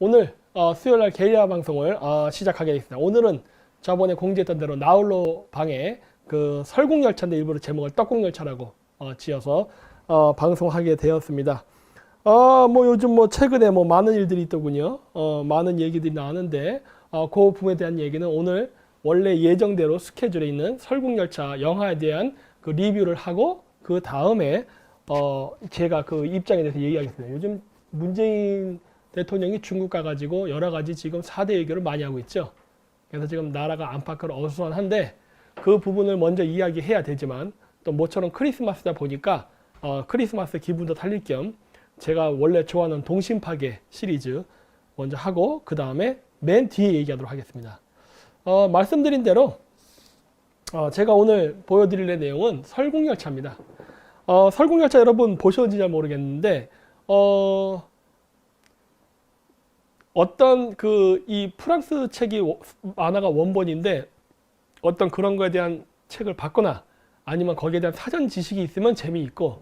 오늘 수요일날 게리라 방송을 시작하겠습니다. 오늘은 저번에 공지했던 대로 나홀로 방에 그 설국열차인데 일부러 제목을 떡국열차라고 지어서 방송하게 되었습니다. 뭐 요즘 뭐 최근에 뭐 많은 일들이 있더군요. 많은 얘기들이 나왔는데 그 부분에 대한 얘기는 오늘 원래 예정대로 스케줄에 있는 설국열차 영화에 대한 그 리뷰를 하고 그 다음에 제가 그 입장에 대해서 얘기하겠습니다. 요즘 문재인 대통령이 중국 가가지고 여러 가지 지금 4대 외교를 많이 하고 있죠. 그래서 지금 나라가 안팎으로 어수선한데 그 부분을 먼저 이야기해야 되지만 또 모처럼 크리스마스다 보니까 크리스마스 기분도 살릴 겸 제가 원래 좋아하는 동심파괴 시리즈 먼저 하고 그 다음에 맨 뒤에 얘기하도록 하겠습니다. 말씀드린 대로 제가 오늘 보여드릴 내용은 설국열차입니다. 설국열차 여러분 보셨는지 잘 모르겠는데 어떤 이 프랑스 책이 만화가 원본인데 어떤 그런 거에 대한 책을 봤거나 아니면 거기에 대한 사전 지식이 있으면 재미있고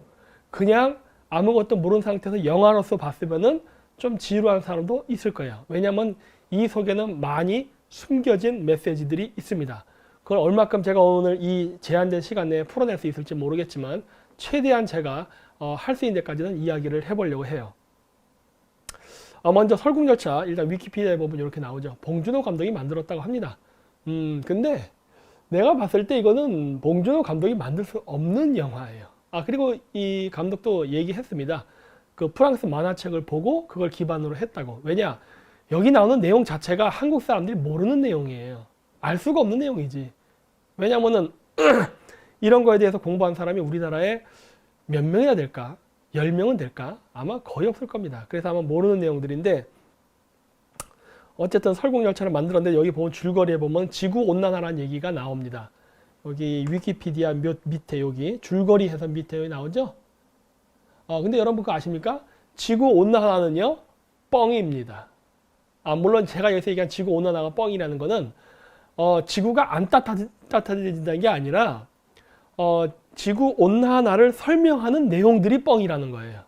그냥 아무것도 모르는 상태에서 영화로서 봤으면은 좀 지루한 사람도 있을 거예요. 왜냐하면 이 속에는 많이 숨겨진 메시지들이 있습니다. 그걸 얼마큼 제가 오늘 이 제한된 시간 내에 풀어낼 수 있을지 모르겠지만 최대한 제가 할 수 있는 데까지는 이야기를 해보려고 해요. 먼저 설국열차 일단 위키피디아에 보면 이렇게 나오죠. 봉준호 감독이 만들었다고 합니다. 근데 내가 봤을 때 이거는 봉준호 감독이 만들 수 없는 영화예요. 그리고 이 감독도 얘기했습니다. 그 프랑스 만화책을 보고 그걸 기반으로 했다고. 왜냐? 여기 나오는 내용 자체가 한국 사람들이 모르는 내용이에요. 알 수가 없는 내용이지. 왜냐면은 이런 거에 대해서 공부한 사람이 우리나라에 몇 명이나 될까? 10명은 될까? 아마 거의 없을 겁니다. 그래서 아마 모르는 내용들인데 어쨌든 설국열차를 만들었는데 여기 보면 줄거리에 보면 지구온난화라는 얘기가 나옵니다. 여기 위키피디아 밑에 여기 줄거리 해서 밑에 여기 나오죠? 근데 여러분 그거 아십니까? 지구온난화는요 뻥입니다. 물론 제가 여기서 얘기한 지구온난화가 뻥이라는 거는 지구가 안 따뜻해진다는 게 아니라 지구온난화를 설명하는 내용들이 뻥이라는 거예요.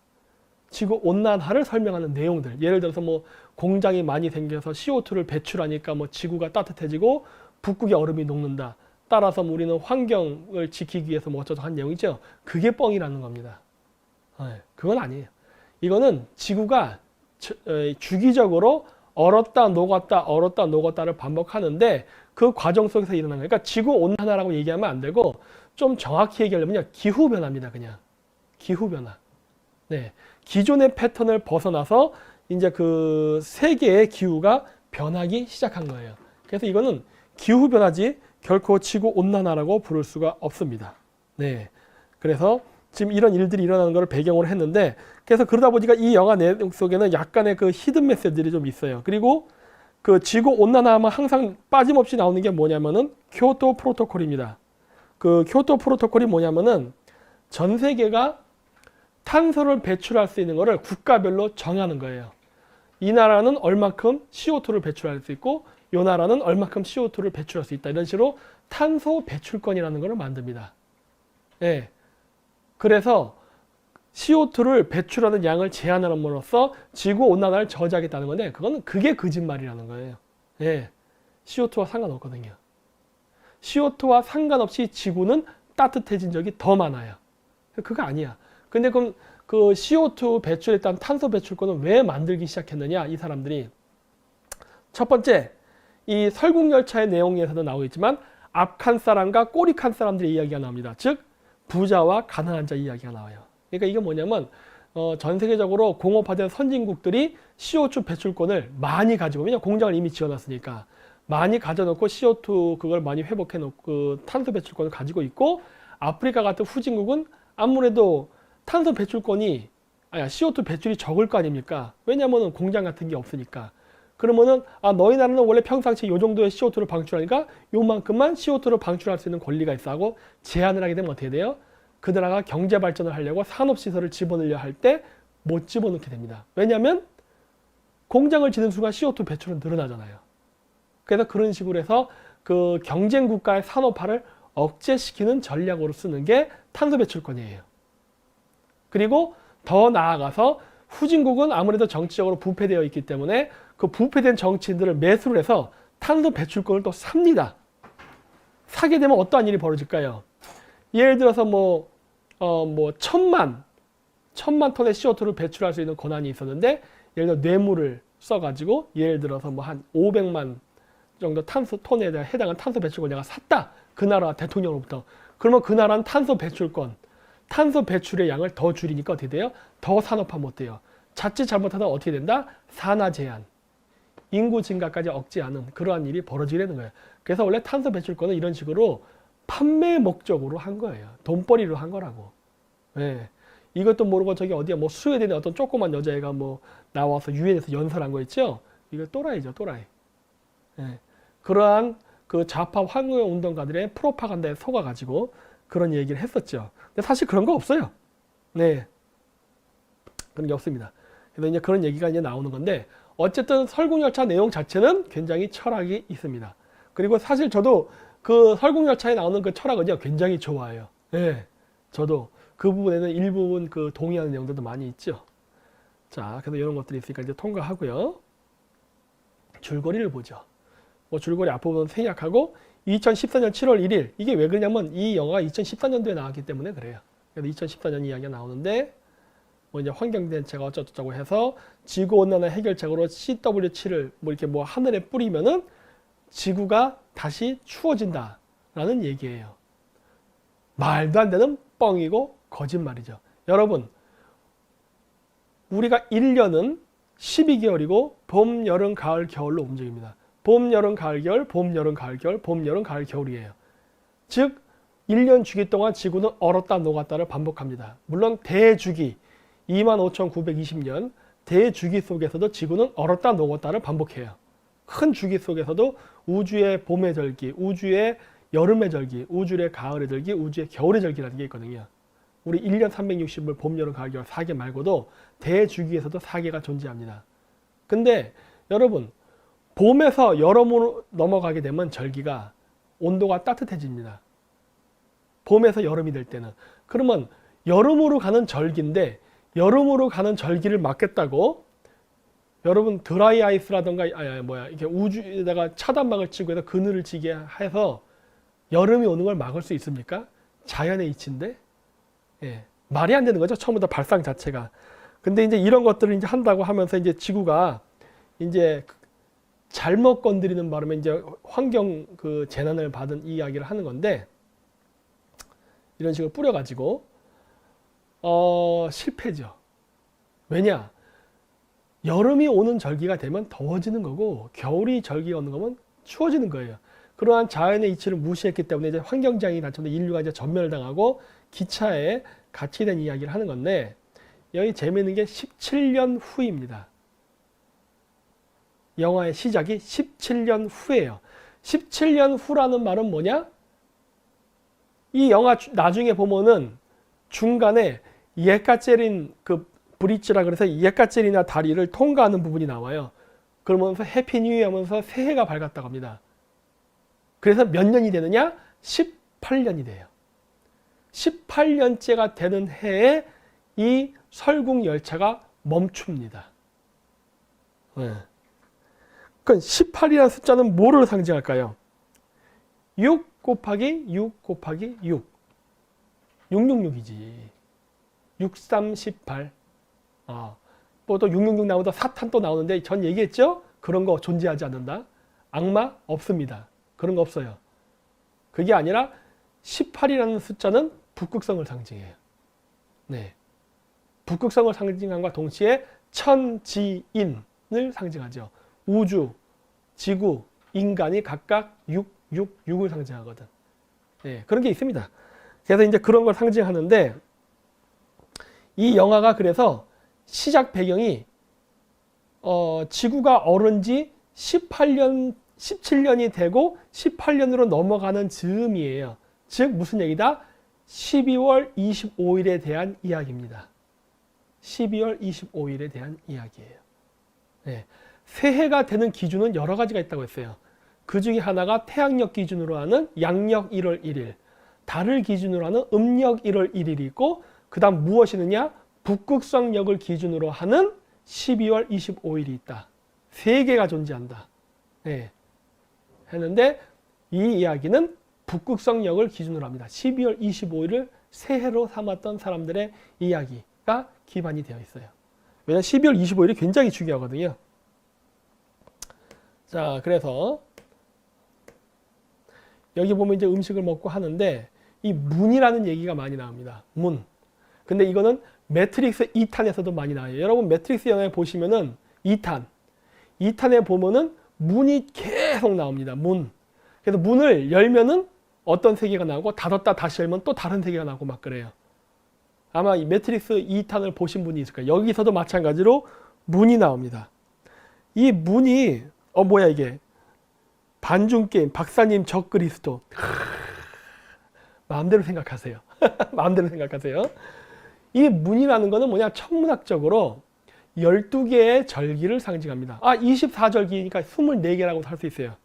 지구온난화를 설명하는 내용들. 예를 들어서 뭐 공장이 많이 생겨서 CO2를 배출하니까 뭐 지구가 따뜻해지고 북극의 얼음이 녹는다. 따라서 우리는 환경을 지키기 위해서 뭐 어쩌고 한 내용이죠. 그게 뻥이라는 겁니다. 그건 아니에요. 이거는 지구가 주기적으로 얼었다 녹았다를 반복하는데 그 과정 속에서 일어나는 거예요. 그러니까 지구온난화라고 얘기하면 안 되고 좀 정확히 얘기하려면 기후변화입니다. 그냥 기후변화. 네, 기존의 패턴을 벗어나서 이제 그 세계의 기후가 변하기 시작한 거예요. 그래서 이거는 기후변화지 결코 지구온난화라고 부를 수가 없습니다. 네, 그래서 지금 이런 일들이 일어나는 것을 배경으로 했는데 그래서 그러다 보니까 이 영화 내용 속에는 약간의 그 히든 메시지들이 좀 있어요. 그리고 그 지구온난화하면 항상 빠짐없이 나오는 게 뭐냐면은 교토 프로토콜입니다. 그 교토 프로토콜이 뭐냐면은 전 세계가 탄소를 배출할 수 있는 거를 국가별로 정하는 거예요. 이 나라는 얼마큼 CO2를 배출할 수 있고 이 나라는 얼마큼 CO2를 배출할 수 있다. 이런 식으로 탄소 배출권이라는 걸 만듭니다. 예. 그래서 CO2를 배출하는 양을 제한함으로써 지구온난화를 저지하겠다는 건데 그게 거짓말이라는 거예요. 예. CO2와 상관없거든요. CO2와 상관없이 지구는 따뜻해진 적이 더 많아요. 그거 아니야. 근데 그럼 그 CO2 배출했던 탄소 배출권은 왜 만들기 시작했느냐? 이 사람들이. 첫 번째, 이 설국열차의 내용에서도 나오겠지만 앞칸 사람과 꼬리칸 사람들의 이야기가 나옵니다. 즉 부자와 가난한 자 이야기가 나와요. 그러니까 이게 뭐냐면 전 세계적으로 공업화된 선진국들이 CO2 배출권을 많이 가지고 왜냐면 공장을 이미 지어놨으니까 많이 가져놓고 CO2 그걸 많이 회복해놓고 탄소 배출권을 가지고 있고 아프리카 같은 후진국은 아무래도 탄소 배출권이 CO2 배출이 적을 거 아닙니까? 왜냐면은 공장 같은 게 없으니까. 그러면은 너희 나라는 원래 평상시 요 정도의 CO2를 방출하니까 요만큼만 CO2를 방출할 수 있는 권리가 있어 하고 제한을 하게 되면 어떻게 돼요? 그 나라가 경제 발전을 하려고 산업시설을 집어넣으려 할 때 못 집어넣게 됩니다. 왜냐하면 공장을 짓는 순간 CO2 배출은 늘어나잖아요. 그래서 그런 식으로 해서 그 경쟁 국가의 산업화를 억제시키는 전략으로 쓰는 게 탄소 배출권이에요. 그리고 더 나아가서 후진국은 아무래도 정치적으로 부패되어 있기 때문에 그 부패된 정치인들을 매수를 해서 탄소 배출권을 또 삽니다. 사게 되면 어떠한 일이 벌어질까요? 예를 들어서 천만 톤의 CO2를 배출할 수 있는 권한이 있었는데, 예를 들어 뇌물을 써가지고 예를 들어서 한 500만 정도 탄소 톤에 해당한 탄소 배출권 내가 샀다. 그 나라 대통령으로부터. 그러면 그 나라는 탄소 배출의 양을 더 줄이니까 어떻게 돼요? 더 산업화 못 돼요. 자칫 잘못하다 어떻게 된다? 산화 제한, 인구 증가까지 억제하는 그러한 일이 벌어지게 되는 거예요. 그래서 원래 탄소 배출권은 이런 식으로 판매 목적으로 한 거예요. 돈벌이로 한 거라고. 네. 이것도 모르고 저기 어디야 스웨덴의 어떤 조그만 여자애가 나와서 유엔에서 연설한 거 있죠? 이거 또라이죠, 또라이. 네. 그러한 그 좌파 환경운동가들의 프로파간다에 속아가지고 그런 얘기를 했었죠. 근데 사실 그런 거 없어요. 네. 그런 게 없습니다. 그래서 이제 그런 얘기가 이제 나오는 건데, 어쨌든 설국열차 내용 자체는 굉장히 철학이 있습니다. 그리고 사실 저도 그 설국열차에 나오는 그 철학은요, 굉장히 좋아해요. 네. 저도 그 부분에는 일부분 그 동의하는 내용들도 많이 있죠. 자, 그래서 이런 것들이 있으니까 이제 통과하고요. 줄거리를 보죠. 줄거리 앞부분 생략하고 2014년 7월 1일, 이게 왜 그러냐면 이 영화가 2014년도에 나왔기 때문에 그래요. 그래서 2014년 이야기가 나오는데, 이제 환경대책가 어쩌고저쩌고 해서 지구온난화 해결책으로 CW7을 이렇게 하늘에 뿌리면은 지구가 다시 추워진다라는 얘기예요. 말도 안 되는 뻥이고 거짓말이죠. 여러분, 우리가 1년은 12개월이고 봄, 여름, 가을, 겨울로 움직입니다. 봄, 여름, 가을, 겨울, 봄, 여름, 가을, 겨울, 봄, 여름, 가을, 겨울이에요. 즉 1년 주기 동안 지구는 얼었다 녹았다를 반복합니다. 물론 대주기 25,920년 대주기 속에서도 지구는 얼었다 녹았다를 반복해요. 큰 주기 속에서도 우주의 봄의 절기, 우주의 여름의 절기, 우주의 가을의 절기, 우주의 겨울의 절기라는 게 있거든요. 우리 1년 360을 봄, 여름, 가을, 겨울 4개 말고도 대주기에서도 4개가 존재합니다. 근데 여러분, 봄에서 여름으로 넘어가게 되면 절기가 온도가 따뜻해집니다. 봄에서 여름이 될 때는. 그러면 여름으로 가는 절기인데, 여름으로 가는 절기를 막겠다고 여러분 드라이 아이스라던가 이렇게 우주에다가 차단막을 치고 해서 그늘을 지게 해서 여름이 오는 걸 막을 수 있습니까? 자연의 이치인데, 예, 말이 안 되는 거죠. 처음부터 발상 자체가. 근데 이제 이런 것들을 이제 한다고 하면서 이제 지구가 이제 잘못 건드리는 바람에 이제 환경 그 재난을 받은 이야기를 하는 건데, 이런 식으로 뿌려가지고 실패죠. 왜냐? 여름이 오는 절기가 되면 더워지는 거고, 겨울이 절기가 오는 거면 추워지는 거예요. 그러한 자연의 이치를 무시했기 때문에 이제 환경재앙이 닥쳤는데 인류가 이제 전멸당하고 기차에 갇히된 이야기를 하는 건데, 여기 재미있는 게 17년 후입니다. 영화의 시작이 17년 후예요. 17년 후라는 말은 뭐냐? 이 영화 나중에 보면은 중간에 예카체린 그 브릿지라 그래서 예카체리나 다리를 통과하는 부분이 나와요. 그러면서 해피 뉴 이어 하면서 새해가 밝았다고 합니다. 그래서 몇 년이 되느냐? 18년이 돼요. 18년째가 되는 해에 이 설국 열차가 멈춥니다. 네. 그러니까 18이라는 숫자는 뭐를 상징할까요? 6 곱하기 6 곱하기 6. 666이지. 6, 3, 18. 또 666 나오다 사탄 또 나오는데 전 얘기했죠? 그런 거 존재하지 않는다. 악마 없습니다. 그런 거 없어요. 그게 아니라 18이라는 숫자는 북극성을 상징해요. 네. 북극성을 상징함과 동시에 천지인을 상징하죠. 우주, 지구, 인간이 각각 6, 6, 6을 상징하거든. 네, 그런 게 있습니다. 그래서 이제 그런 걸 상징하는데, 이 영화가 그래서 시작 배경이 지구가 얼은 지 17년이 되고 18년으로 넘어가는 즈음이에요. 즉 무슨 얘기다? 12월 25일에 대한 이야기입니다. 12월 25일에 대한 이야기예요. 네. 새해가 되는 기준은 여러 가지가 있다고 했어요. 그 중에 하나가 태양력 기준으로 하는 양력 1월 1일, 달을 기준으로 하는 음력 1월 1일이 있고, 그 다음 무엇이느냐? 북극성력을 기준으로 하는 12월 25일이 있다. 세 개가 존재한다. 예. 했는데 이 이야기는 북극성역을 기준으로 합니다. 12월 25일을 새해로 삼았던 사람들의 이야기가 기반이 되어 있어요. 왜냐하면 12월 25일이 굉장히 중요하거든요. 자, 그래서 여기 보면 이제 음식을 먹고 하는데 이 문이라는 얘기가 많이 나옵니다. 문. 근데 이거는 매트릭스 2탄에서도 많이 나와요. 여러분 매트릭스 영화에 보시면은 2탄에 보면은 문이 계속 나옵니다. 문. 그래서 문을 열면은 어떤 세계가 나오고 닫았다 다시 열면 또 다른 세계가 나오고 막 그래요. 아마 이 매트릭스 2탄을 보신 분이 있을 거예요. 여기서도 마찬가지로 문이 나옵니다. 이 문이 뭐야 이게 반중 게임 박사님 적그리스도 마음대로 생각하세요. 마음대로 생각하세요. 이 문이라는 거는 뭐냐 천문학적으로 12개의 절기를 상징합니다. 24절기니까 24개라고 할 수 있어요.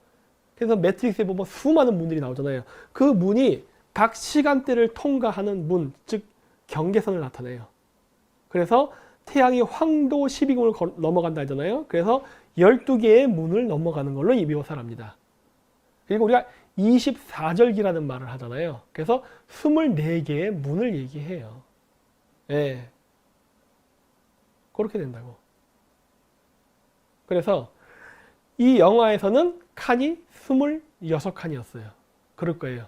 그래서 매트릭스에 보면 수많은 문들이 나오잖아요. 그 문이 각 시간대를 통과하는 문, 즉 경계선을 나타내요. 그래서 태양이 황도 12궁을 넘어간다 하잖아요. 그래서 12개의 문을 넘어가는 걸로 이 묘사를 합니다. 그리고 우리가 24절기라는 말을 하잖아요. 그래서 24개의 문을 얘기해요. 예. 그렇게 된다고. 그래서 이 영화에서는 칸이 26칸이었어요. 그럴 거예요.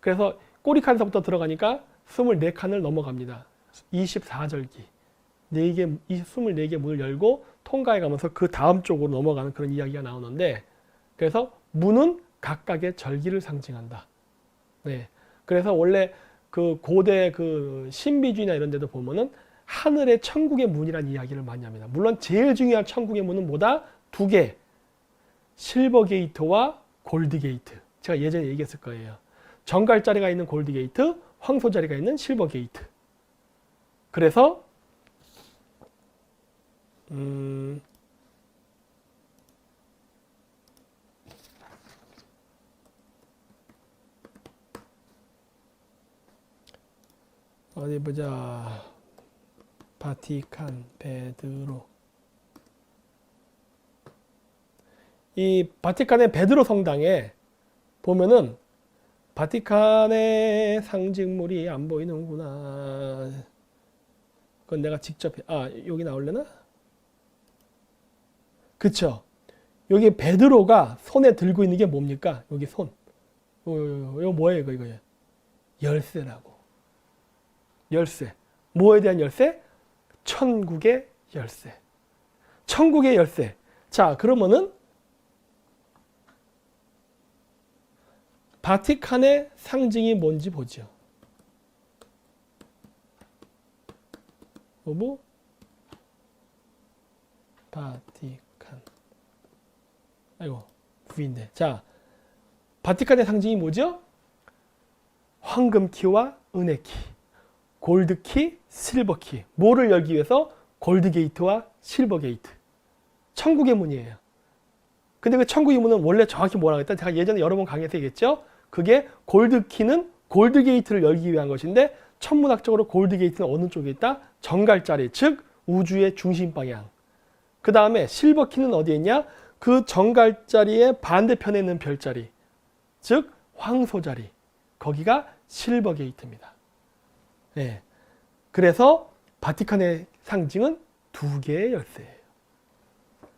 그래서 꼬리칸서부터 들어가니까 24칸을 넘어갑니다. 24절기. 24개 문을 열고 통과해 가면서 그 다음 쪽으로 넘어가는 그런 이야기가 나오는데 그래서 문은 각각의 절기를 상징한다. 네. 그래서 원래 그 고대 그 신비주의나 이런 데도 보면은 하늘의 천국의 문이라는 이야기를 많이 합니다. 물론 제일 중요한 천국의 문은 뭐다? 두 개. 실버 게이트와 골드 게이트. 제가 예전에 얘기했을 거예요. 정갈자리가 있는 골드 게이트, 황소자리가 있는 실버 게이트. 그래서 어디 보자. 바티칸 베드로. 이 바티칸의 베드로 성당에 보면은 바티칸의 상징물이 안 보이는구나. 그건 내가 직접 여기 나올려나? 그쵸? 여기 베드로가 손에 들고 있는 게 뭡니까? 여기 손. 이거 뭐예요? 이거 열쇠라고. 열쇠. 뭐에 대한 열쇠? 천국의 열쇠. 천국의 열쇠. 자, 그러면은 바티칸의 상징이 뭔지 보죠. 뭐? 바티칸. 아이고, V인데. 자, 바티칸의 상징이 뭐죠? 황금키와 은혜키, 골드키, 실버키. 뭐를 열기 위해서? 골드게이트와 실버게이트. 천국의 문이에요. 근데 그 천국의 문은 원래 정확히 뭐라고 했다? 제가 예전에 여러 번 강의에서 얘기했죠? 그게 골드키는 골드게이트를 열기 위한 것인데 천문학적으로 골드게이트는 어느 쪽에 있다? 정갈자리, 즉 우주의 중심 방향. 그 다음에 실버키는 어디에 있냐? 그 정갈자리의 반대편에 있는 별자리, 즉 황소자리. 거기가 실버게이트입니다. 네. 그래서 바티칸의 상징은 두 개의 열쇠예요.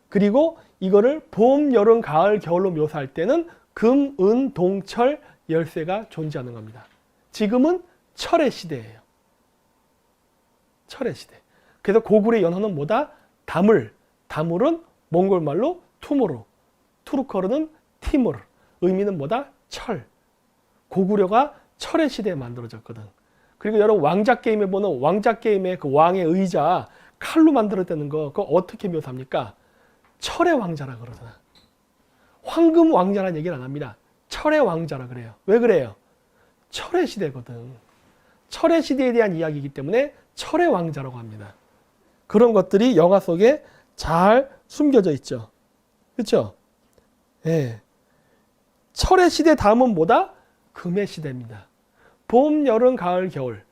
그리고 이거를 봄, 여름, 가을, 겨울로 묘사할 때는 금, 은, 동, 철 열쇠가 존재하는 겁니다. 지금은 철의 시대예요. 철의 시대. 그래서 고구려의 연호는 뭐다? 다물. 다물은 몽골말로 투모로. 투르커르는 티모르. 의미는 뭐다? 철. 고구려가 철의 시대에 만들어졌거든. 그리고 여러분 왕자 게임에 보는 왕자 게임의 그 왕의 의자 칼로 만들었다는 거 그거 어떻게 묘사합니까? 철의 왕자라 그러잖아. 황금 왕자라는 얘기는 안 합니다. 철의 왕자라 그래요. 왜 그래요? 철의 시대거든. 철의 시대에 대한 이야기이기 때문에 철의 왕자라고 합니다. 그런 것들이 영화 속에 잘 숨겨져 있죠. 그렇죠? 예. 철의 시대 다음은 뭐다? 금의 시대입니다. 봄, 여름, 가을, 겨울.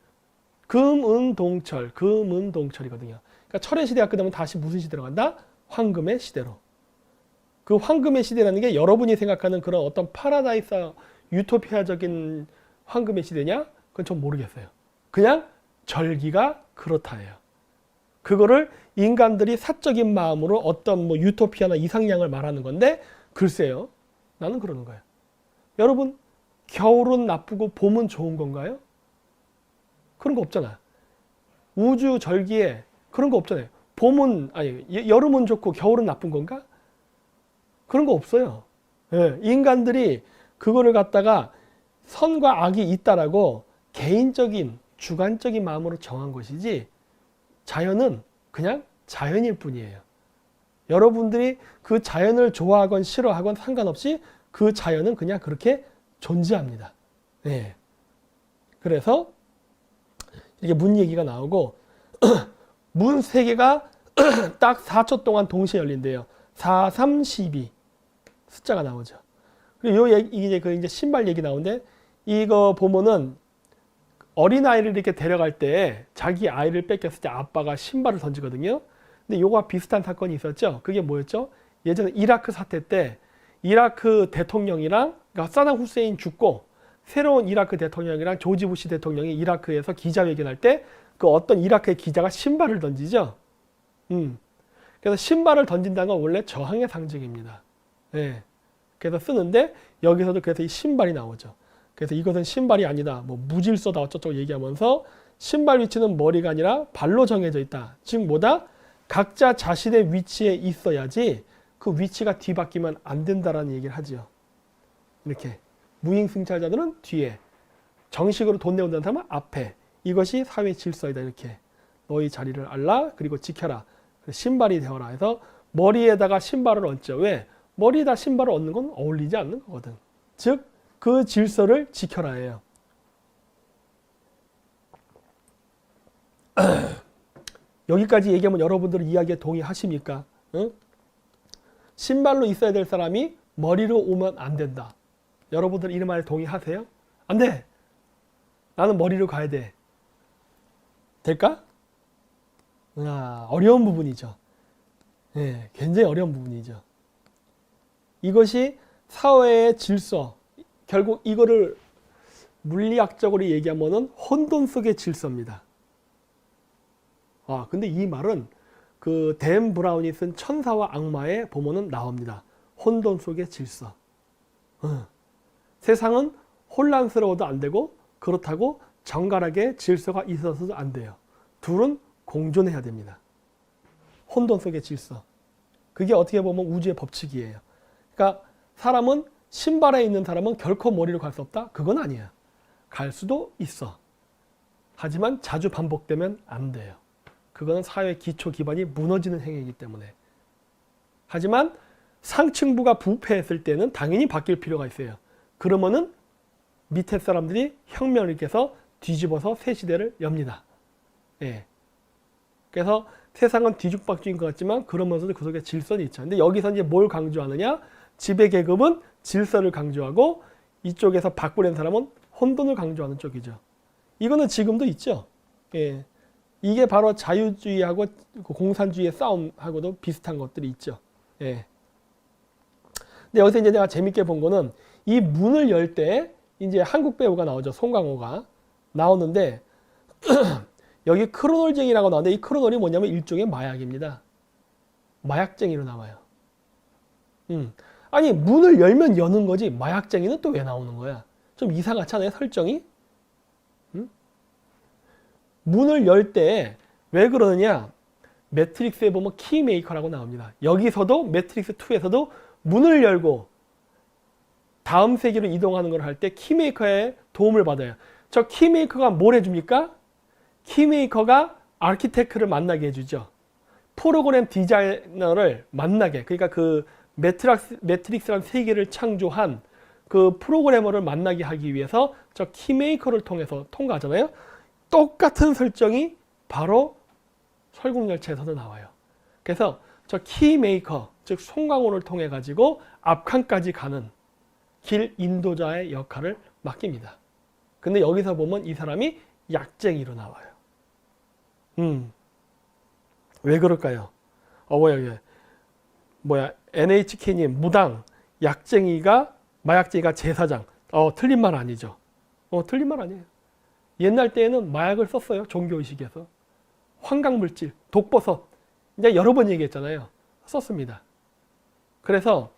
금, 은, 동철. 금, 은, 동철이거든요. 그러니까 철의 시대가 끝나면 다시 무슨 시대로 간다? 황금의 시대로. 그 황금의 시대라는 게 여러분이 생각하는 그런 어떤 파라다이스 유토피아적인 황금의 시대냐? 그건 전 모르겠어요. 그냥 절기가 그렇다예요. 그거를 인간들이 사적인 마음으로 어떤 뭐 유토피아나 이상향을 말하는 건데 글쎄요. 나는 그러는 거예요. 여러분 겨울은 나쁘고 봄은 좋은 건가요? 그런 거 없잖아요. 우주 절기에 그런 거 없잖아요. 여름은 좋고 겨울은 나쁜 건가? 그런 거 없어요. 예, 인간들이 그거를 갖다가 선과 악이 있다라고 개인적인 주관적인 마음으로 정한 것이지 자연은 그냥 자연일 뿐이에요. 여러분들이 그 자연을 좋아하건 싫어하건 상관없이 그 자연은 그냥 그렇게 존재합니다. 예. 그래서 이게 문 얘기가 나오고 문 3개가 딱 4초 동안 동시에 열린대요. 4, 3, 12 숫자가 나오죠. 그리고 이제 이제 신발 얘기 나오는데 이거 보면은 어린아이를 이렇게 데려갈 때 자기 아이를 뺏겼을 때 아빠가 신발을 던지거든요. 근데 요거와 비슷한 사건이 있었죠. 그게 뭐였죠? 예전에 이라크 사태 때 이라크 대통령이랑 그러니까 사담 후세인 죽고 새로운 이라크 대통령이랑 조지 부시 대통령이 이라크에서 기자회견할 때 그 어떤 이라크의 기자가 신발을 던지죠. 그래서 신발을 던진다는 건 원래 저항의 상징입니다. 네. 그래서 쓰는데 여기서도 그래서 이 신발이 나오죠. 그래서 이것은 신발이 아니다. 뭐 무질서다 어쩌고 얘기하면서 신발 위치는 머리가 아니라 발로 정해져 있다. 즉 뭐다? 각자 자신의 위치에 있어야지 그 위치가 뒤바뀌면 안 된다라는 얘기를 하죠. 이렇게 무임승차자들은 뒤에, 정식으로 돈 내온다는 사람은 앞에. 이것이 사회 질서이다. 이렇게 너희 자리를 알라 그리고 지켜라. 신발이 되어라 해서 머리에다가 신발을 얹죠. 왜? 머리에다 신발을 얹는 건 어울리지 않는 거거든. 즉 그 질서를 지켜라예요. 여기까지 얘기하면 여러분들은 이야기에 동의하십니까? 응? 신발로 있어야 될 사람이 머리로 오면 안 된다. 여러분들 이 말에 동의하세요? 안 돼. 나는 머리로 가야 돼. 될까? 어려운 부분이죠. 네, 굉장히 어려운 부분이죠. 이것이 사회의 질서, 결국 이거를 물리학적으로 얘기하면은 혼돈 속의 질서입니다. 근데 이 말은 그 댄 브라운이 쓴 천사와 악마에 보면은 나옵니다. 혼돈 속의 질서. 세상은 혼란스러워도 안 되고 그렇다고 정갈하게 질서가 있어서도 안 돼요. 둘은 공존해야 됩니다. 혼돈 속의 질서. 그게 어떻게 보면 우주의 법칙이에요. 그러니까 사람은 신발에 있는 사람은 결코 머리로 갈 수 없다? 그건 아니야. 갈 수도 있어. 하지만 자주 반복되면 안 돼요. 그거는 사회 기초 기반이 무너지는 행위이기 때문에. 하지만 상층부가 부패했을 때는 당연히 바뀔 필요가 있어요. 그러면은 밑에 사람들이 혁명을 일으켜서 뒤집어서 새 시대를 엽니다. 예. 그래서 세상은 뒤죽박죽인 것 같지만 그러면서도 그 속에 질서는 있죠. 근데 여기서 이제 뭘 강조하느냐? 지배계급은 질서를 강조하고 이쪽에서 바꾸는 사람은 혼돈을 강조하는 쪽이죠. 이거는 지금도 있죠. 예. 이게 바로 자유주의하고 공산주의의 싸움하고도 비슷한 것들이 있죠. 예. 근데 여기서 이제 내가 재밌게 본 거는 이 문을 열 때 이제 한국 배우가 나오죠. 송강호가 나오는데 여기 크로놀쟁이라고 나오는데 이 크로놀이 뭐냐면 일종의 마약입니다. 마약쟁이로 나와요. 아니 문을 열면 여는 거지 마약쟁이는 또 왜 나오는 거야? 좀 이상하지 않아요? 설정이? 문을 열 때 왜 그러느냐? 매트릭스에 보면 키메이커라고 나옵니다. 여기서도 매트릭스 2에서도 문을 열고 다음 세계로 이동하는 걸 할 때 키메이커의 도움을 받아요. 저 키메이커가 뭘 해줍니까? 키메이커가 아키텍트를 만나게 해주죠. 프로그램 디자이너를 만나게, 그러니까 그 매트릭스라는 세계를 창조한 그 프로그래머를 만나게 하기 위해서 저 키메이커를 통해서 통과하잖아요. 똑같은 설정이 바로 설국열차에서도 나와요. 그래서 저 키메이커, 즉 송강호를 통해 가지고 앞칸까지 가는 길 인도자의 역할을 맡깁니다. 근데 여기서 보면 이 사람이 약쟁이로 나와요. 왜 그럴까요? NHK님 무당, 마약쟁이가 제사장. 틀린 말 아니죠. 틀린 말 아니에요. 옛날 때에는 마약을 썼어요. 종교의식에서. 환각물질, 독버섯. 이제 여러 번 얘기했잖아요. 썼습니다. 그래서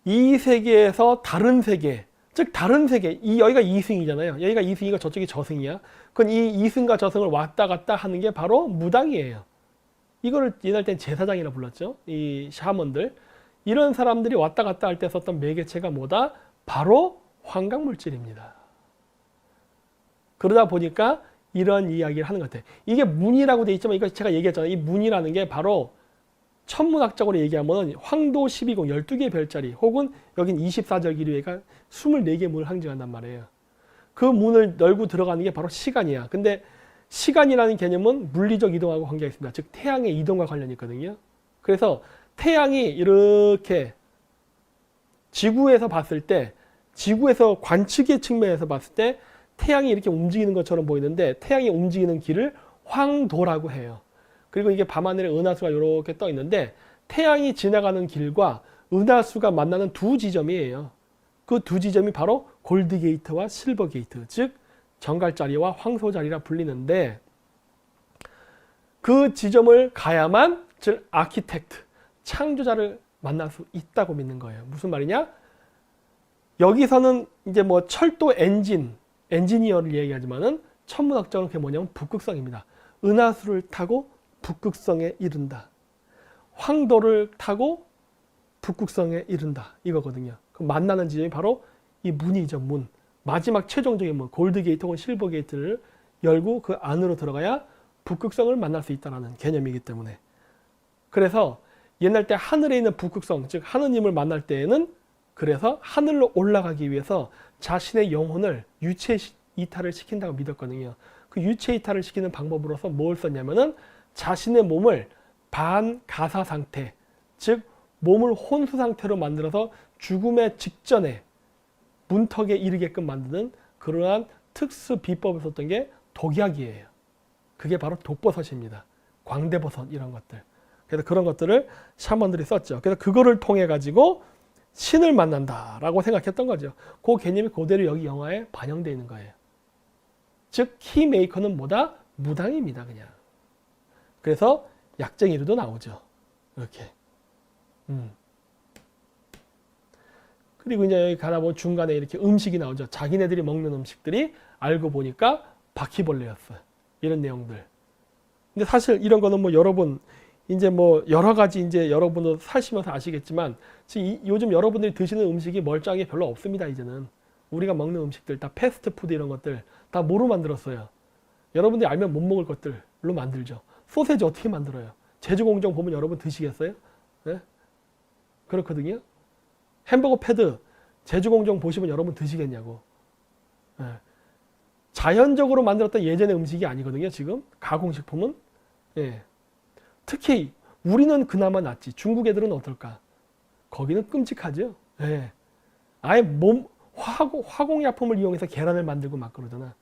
이 세계에서 다른 세계, 즉 다른 세계, 여기가 이승이잖아요. 여기가 이승이고 저쪽이 저승이야. 그건 이 이승과 저승을 왔다 갔다 하는 게 바로 무당이에요. 이거를 옛날 땐 제사장이라 불렀죠. 이 샤먼들. 이런 사람들이 왔다 갔다 할 때 썼던 매개체가 뭐다? 바로 환각물질입니다. 그러다 보니까 이런 이야기를 하는 것 같아요. 이게 문이라고 돼 있지만 이거 제가 얘기했잖아요. 이 문이라는 게 바로 천문학적으로 얘기하면 황도 12궁 12개의 별자리 혹은 여긴 24절 기류회가 24개의 문을 상징한단 말이에요. 그 문을 열고 들어가는 게 바로 시간이야. 근데 시간이라는 개념은 물리적 이동하고 관계가 있습니다. 즉 태양의 이동과 관련이 있거든요. 그래서 태양이 이렇게 지구에서 봤을 때, 지구에서 관측의 측면에서 봤을 때 태양이 이렇게 움직이는 것처럼 보이는데 태양이 움직이는 길을 황도라고 해요. 그리고 이게 밤하늘에 은하수가 이렇게 떠 있는데 태양이 지나가는 길과 은하수가 만나는 두 지점이에요. 그 두 지점이 바로 골드게이트와 실버게이트, 즉 정갈자리와 황소자리라 불리는데 그 지점을 가야만 즉 아키텍트, 창조자를 만날 수 있다고 믿는 거예요. 무슨 말이냐? 여기서는 이제 뭐 철도 엔지니어를 얘기하지만은 천문학적으로 그게 뭐냐면 북극성입니다. 은하수를 타고 북극성에 이른다. 황도를 타고 북극성에 이른다. 이거거든요. 그 만나는 지점이 바로 이 문이죠. 문. 마지막 최종적인 문, 골드게이트 혹은 실버게이트를 열고 그 안으로 들어가야 북극성을 만날 수 있다는 개념이기 때문에. 그래서 옛날 때 하늘에 있는 북극성, 즉 하느님을 만날 때에는 그래서 하늘로 올라가기 위해서 자신의 영혼을 유체 이탈을 시킨다고 믿었거든요. 그 유체 이탈을 시키는 방법으로서 뭘 썼냐면은 자신의 몸을 반가사 상태, 즉 몸을 혼수 상태로 만들어서 죽음의 직전에 문턱에 이르게끔 만드는 그러한 특수 비법을 썼던 게 독약이에요. 그게 바로 독버섯입니다. 광대버섯 이런 것들. 그래서 그런 것들을 샤먼들이 썼죠. 그래서 그거를 통해 가지고 신을 만난다라고 생각했던 거죠. 그 개념이 그대로 여기 영화에 반영되어 있는 거예요. 즉 키메이커는 뭐다? 무당입니다. 그냥. 그래서 약쟁이로도 나오죠. 이렇게. 그리고 이제 여기 가다 보면 중간에 이렇게 음식이 나오죠. 자기네들이 먹는 음식들이 알고 보니까 바퀴벌레였어요. 이런 내용들. 근데 사실 이런 거는 뭐 여러분 이제 뭐 여러 가지 이제 여러분도 사시면서 아시겠지만 지금 요즘 여러분들이 드시는 음식이 멀쩡하게 별로 없습니다. 이제는 우리가 먹는 음식들 다 패스트푸드 이런 것들 다 뭐로 만들었어요? 여러분들이 알면 못 먹을 것들로 만들죠. 소세지 어떻게 만들어요? 제주공정 보면 여러분 드시겠어요? 네? 그렇거든요. 햄버거 패드 제주공정 보시면 여러분 드시겠냐고. 네. 자연적으로 만들었던 예전의 음식이 아니거든요. 지금 가공식품은. 예. 특히 우리는 그나마 낫지. 중국 애들은 어떨까? 거기는 끔찍하죠. 예. 아예 화공약품을 이용해서 계란을 만들고 막 그러잖아.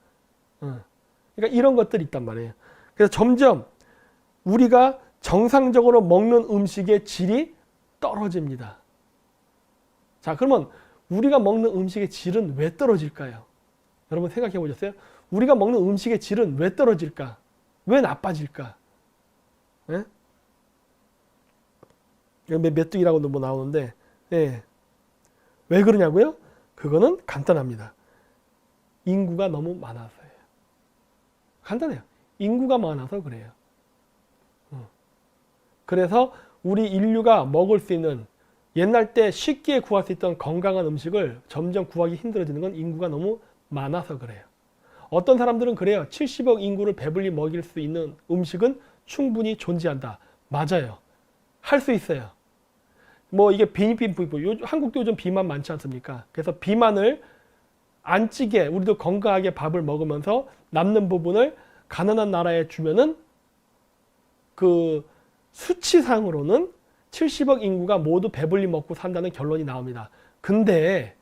그러니까 이런 것들이 있단 말이에요. 그래서 점점 우리가 정상적으로 먹는 음식의 질이 떨어집니다. 자, 그러면 우리가 먹는 음식의 질은 왜 떨어질까요? 여러분 생각해 보셨어요? 우리가 먹는 음식의 질은 왜 떨어질까? 왜 나빠질까? 예? 메뚜기라고도 뭐 나오는데, 예. 왜 그러냐고요? 그거는 간단합니다. 인구가 너무 많아서예요. 간단해요. 인구가 많아서 그래요. 그래서 우리 인류가 먹을 수 있는 옛날 때 쉽게 구할 수 있던 건강한 음식을 점점 구하기 힘들어지는 건 인구가 너무 많아서 그래요. 어떤 사람들은 그래요. 70억 인구를 배불리 먹일 수 있는 음식은 충분히 존재한다. 맞아요. 할 수 있어요. 뭐 이게 한국도 요즘 비만 많지 않습니까? 그래서 비만을 안 찌게 우리도 건강하게 밥을 먹으면서 남는 부분을 가난한 나라에 주면은 그 수치상으로는 70억 인구가 모두 배불리 먹고 산다는 결론이 나옵니다. 근데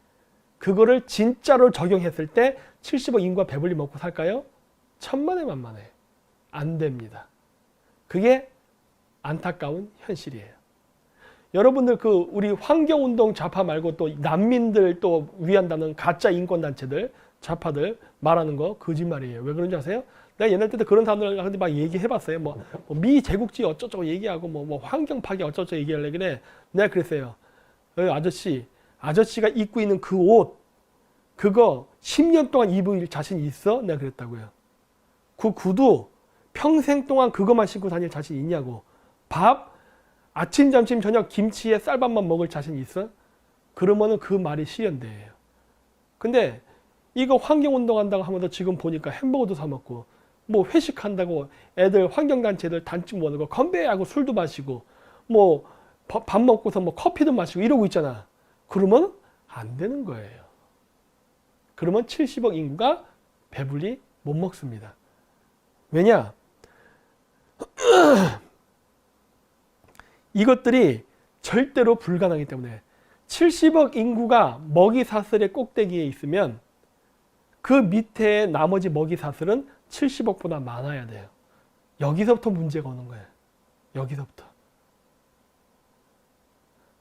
그거를 진짜로 적용했을 때 70억 인구가 배불리 먹고 살까요? 천만에 만만해. 안 됩니다. 그게 안타까운 현실이에요. 여러분들 우리 환경운동 좌파 말고 또 난민들 또 위한다는 가짜 인권단체들 좌파들 말하는 거 거짓말이에요. 왜 그런지 아세요? 내가 옛날 때도 그런 사람들한테 막 얘기해봤어요. 미 제국주의 어쩌고 얘기하고 환경 파괴 어쩌고 얘기하려 그래. 내가 그랬어요. 아저씨가 입고 있는 그 옷, 그거 10년 동안 입을 자신 있어? 내가 그랬다고요. 그 구두 평생 동안 그것만 신고 다닐 자신 있냐고. 밥 아침, 점심, 저녁 김치에 쌀밥만 먹을 자신 있어? 그러면은 그 말이 실현돼요. 근데 이거 환경운동한다고 하면서 지금 보니까 햄버거도 사 먹고 회식한다고 애들 환경단체들 단축 모으고 건배하고 술도 마시고 밥 먹고서 커피도 마시고 이러고 있잖아. 그러면 안 되는 거예요. 그러면 70억 인구가 배불리 못 먹습니다. 왜냐? 이것들이 절대로 불가능하기 때문에 70억 인구가 먹이사슬의 꼭대기에 있으면 그 밑에 나머지 먹이사슬은 70억보다 많아야 돼요. 여기서부터 문제가 오는 거예요. 여기서부터.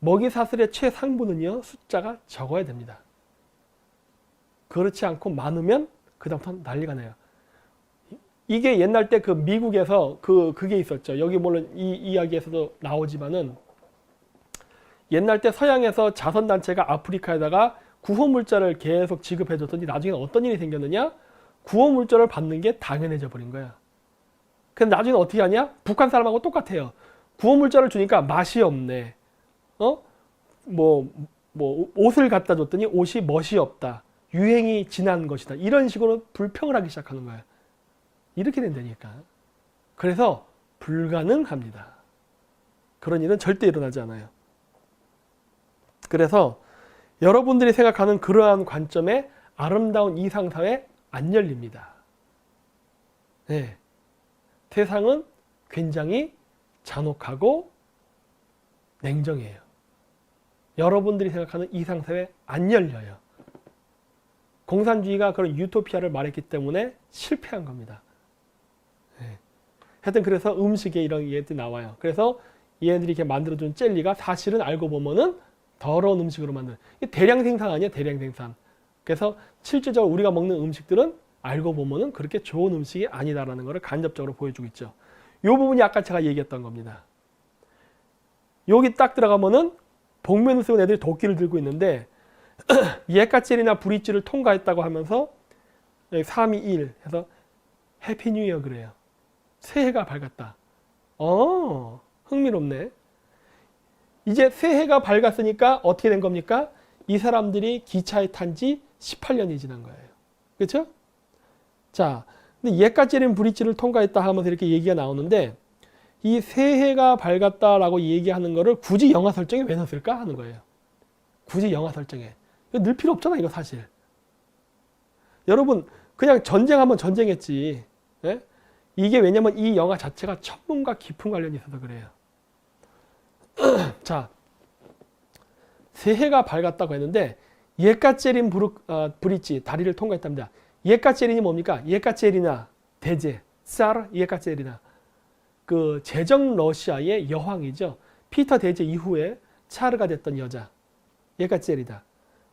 먹이사슬의 최상부는요, 숫자가 적어야 됩니다. 그렇지 않고 많으면 그다음부터 난리가 나요. 이게 옛날 때 미국에서 그게 있었죠. 여기 물론 이 이야기에서도 나오지만은 옛날 때 서양에서 자선단체가 아프리카에다가 구호물자를 계속 지급해줬더니 나중에 어떤 일이 생겼느냐? 구호물자를 받는 게 당연해져 버린 거야. 근데 나중에 어떻게 하냐? 북한 사람하고 똑같아요. 구호물자를 주니까 맛이 없네. 옷을 갖다 줬더니 옷이 멋이 없다. 유행이 지난 것이다. 이런 식으로 불평을 하기 시작하는 거야. 이렇게 된다니까. 그래서 불가능합니다. 그런 일은 절대 일어나지 않아요. 그래서 여러분들이 생각하는 그러한 관점에 아름다운 이상사회 안 열립니다. 네. 세상은 굉장히 잔혹하고 냉정해요. 여러분들이 생각하는 이상사회 안 열려요. 공산주의가 그런 유토피아를 말했기 때문에 실패한 겁니다. 네. 하여튼 그래서 음식에 이런 얘기들이 나와요. 그래서 얘네들이 이렇게 만들어준 젤리가 사실은 알고 보면은 더러운 음식으로 만든 대량 생산 아니야, 대량 생산. 그래서 실질적으로 우리가 먹는 음식들은 알고 보면은 그렇게 좋은 음식이 아니다라는 것을 간접적으로 보여주고 있죠. 이 부분이 아까 제가 얘기했던 겁니다. 여기 딱 들어가면은 복면을 쓰고 애들이 도끼를 들고 있는데 예까젤이나 브릿지를 통과했다고 하면서 3, 2, 1 해서 해피 뉴 이어 그래요. 새해가 밝았다. 흥미롭네. 이제 새해가 밝았으니까 어떻게 된 겁니까? 이 사람들이 기차에 탄 지 18년이 지난 거예요. 그렇죠? 자, 근데 예까젤인 브릿지를 통과했다 하면서 이렇게 얘기가 나오는데 이 새해가 밝았다라고 얘기하는 거를 굳이 영화 설정에 왜 넣었을까 하는 거예요. 굳이 영화 설정에. 이거 넣을 필요 없잖아, 이거 사실. 여러분, 그냥 전쟁하면 전쟁했지. 예? 이게 왜냐면 이 영화 자체가 천문과 깊은 관련이 있어서 그래요. 자, 새해가 밝았다고 했는데 예까젤인 브릿지, 다리를 통과했답니다. 예까젤인이 뭡니까? 예까제리나 대제, 쌀 예까제리나 그 제정 러시아의 여왕이죠. 피터 대제 이후에 차르가 됐던 여자 예까제리다.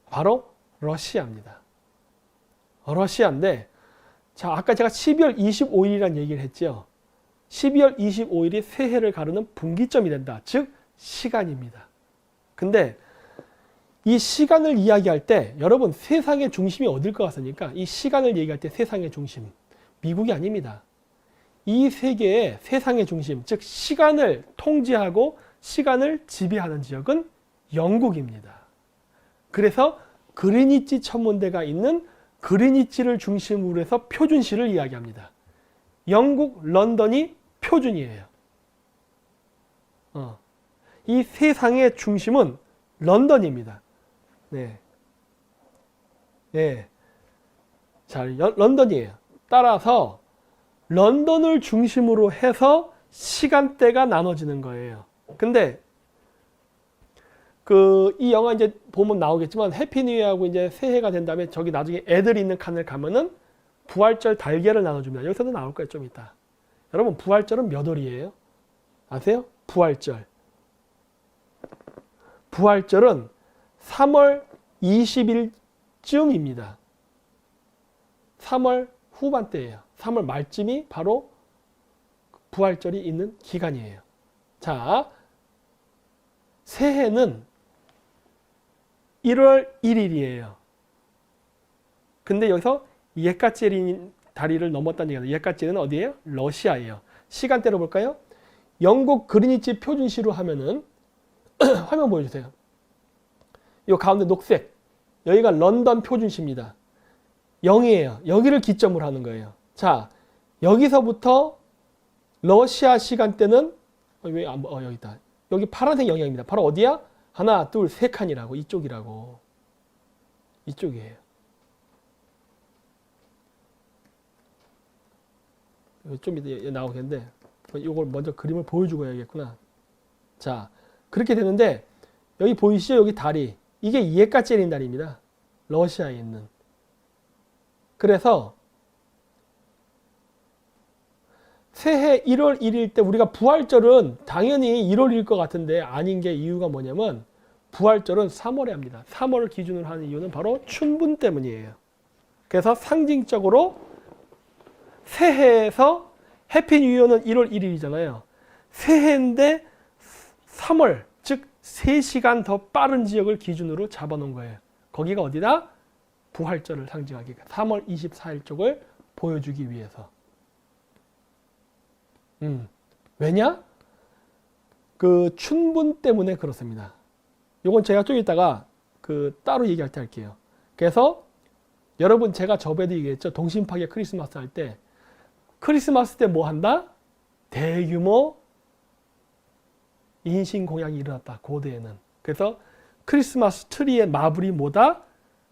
바로 러시아입니다. 러시아인데 자, 아까 제가 12월 25일이라는 얘기를 했죠. 12월 25일이 새해를 가르는 분기점이 된다. 즉 시간입니다. 근데 이 시간을 이야기할 때 여러분 세상의 중심이 어딜 것 같습니까? 이 시간을 얘기할 때 세상의 중심 미국이 아닙니다. 이 세계의 세상의 중심 즉 시간을 통제하고 시간을 지배하는 지역은 영국입니다. 그래서 그리니치 천문대가 있는 그리니치를 중심으로 해서 표준시를 이야기합니다. 영국 런던이 표준이에요. 이 세상의 중심은 런던입니다. 네. 네. 자, 런던이에요. 따라서 런던을 중심으로 해서 시간대가 나눠지는 거예요. 근데 이 영화 이제 보면 나오겠지만 해피 뉴 이어하고 이제 새해가 된 다음에 저기 나중에 애들이 있는 칸을 가면은 부활절 달걀을 나눠줍니다. 여기서도 나올 거예요, 좀 이따. 여러분, 부활절은 몇 월이에요? 아세요? 부활절. 부활절은 3월 20일쯤입니다. 3월 후반대예요. 3월 말쯤이 바로 부활절이 있는 기간이에요. 자, 새해는 1월 1일이에요. 근데 여기서 예까제린 다리를 넘었다는 얘기예요. 예까제는 어디예요? 러시아예요. 시간대로 볼까요? 영국 그리니치 표준시로 하면은 화면 보여주세요. 이 가운데 녹색, 여기가 런던 표준시입니다. 0이에요. 여기를 기점으로 하는 거예요. 자, 여기서부터 러시아 시간대는 왜 안 여기 있다. 여기 파란색 영역입니다. 바로 어디야? 하나, 둘, 세 칸이라고. 이쪽이라고. 이쪽이에요. 좀 이따 나오겠는데 이걸 먼저 그림을 보여주고 해야겠구나. 자, 그렇게 되는데 여기 보이시죠? 여기 다리. 이게 이에까제린 다리입니다. 러시아에 있는. 그래서 새해 1월 1일 때 우리가 부활절은 당연히 1월일 것 같은데 아닌 게 이유가 뭐냐면 부활절은 3월에 합니다. 3월을 기준으로 하는 이유는 바로 춘분 때문이에요. 그래서 상징적으로 새해에서 해피 뉴 이어는 1월 1일이잖아요. 새해인데 3월, 즉 3시간 더 빠른 지역을 기준으로 잡아놓은 거예요. 거기가 어디다? 부활절을 상징하기. 3월 24일 쪽을 보여주기 위해서. 왜냐? 그 춘분 때문에 그렇습니다. 이건 제가 좀 이따가 따로 얘기할 때 할게요. 그래서 여러분 제가 저번에도 얘기했죠. 동심파괴 크리스마스 할 때 크리스마스 때 뭐 한다? 대규모 인신공양이 일어났다. 고대에는. 그래서 크리스마스 트리의 마블이 뭐다?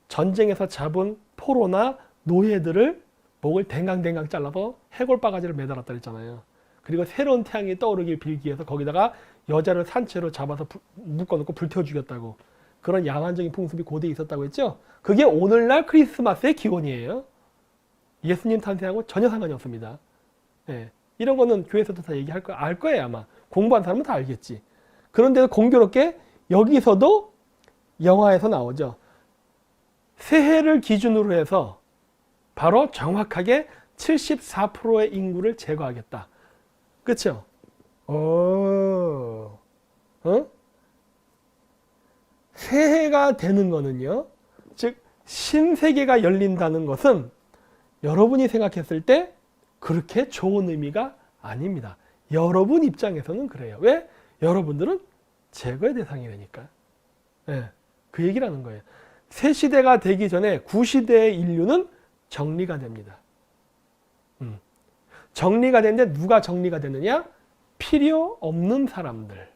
전쟁에서 잡은 포로나 노예들을 목을 댕강댕강 잘라서 해골 바가지를 매달았다 그랬잖아요. 그리고 새로운 태양이 떠오르길 빌기 위해서 거기다가 여자를 산채로 잡아서 묶어놓고 불태워 죽였다고. 그런 야만적인 풍습이 고대에 있었다고 했죠. 그게 오늘날 크리스마스의 기원이에요. 예수님 탄생하고 전혀 상관이 없습니다. 예, 이런 거는 교회에서도 다 얘기할 거, 알 거예요 아마. 공부한 사람은 다 알겠지. 그런데도 공교롭게 여기서도 영화에서 나오죠. 새해를 기준으로 해서 바로 정확하게 74%의 인구를 제거하겠다. 그렇죠? 새해가 되는 거는요. 즉 신세계가 열린다는 것은 여러분이 생각했을 때 그렇게 좋은 의미가 아닙니다. 여러분 입장에서는 그래요. 왜? 여러분들은 제거의 대상이 되니까. 네, 그 얘기라는 거예요. 새 시대가 되기 전에 구시대의 인류는 정리가 됩니다. 정리가 되는데 누가 정리가 되느냐? 필요 없는 사람들.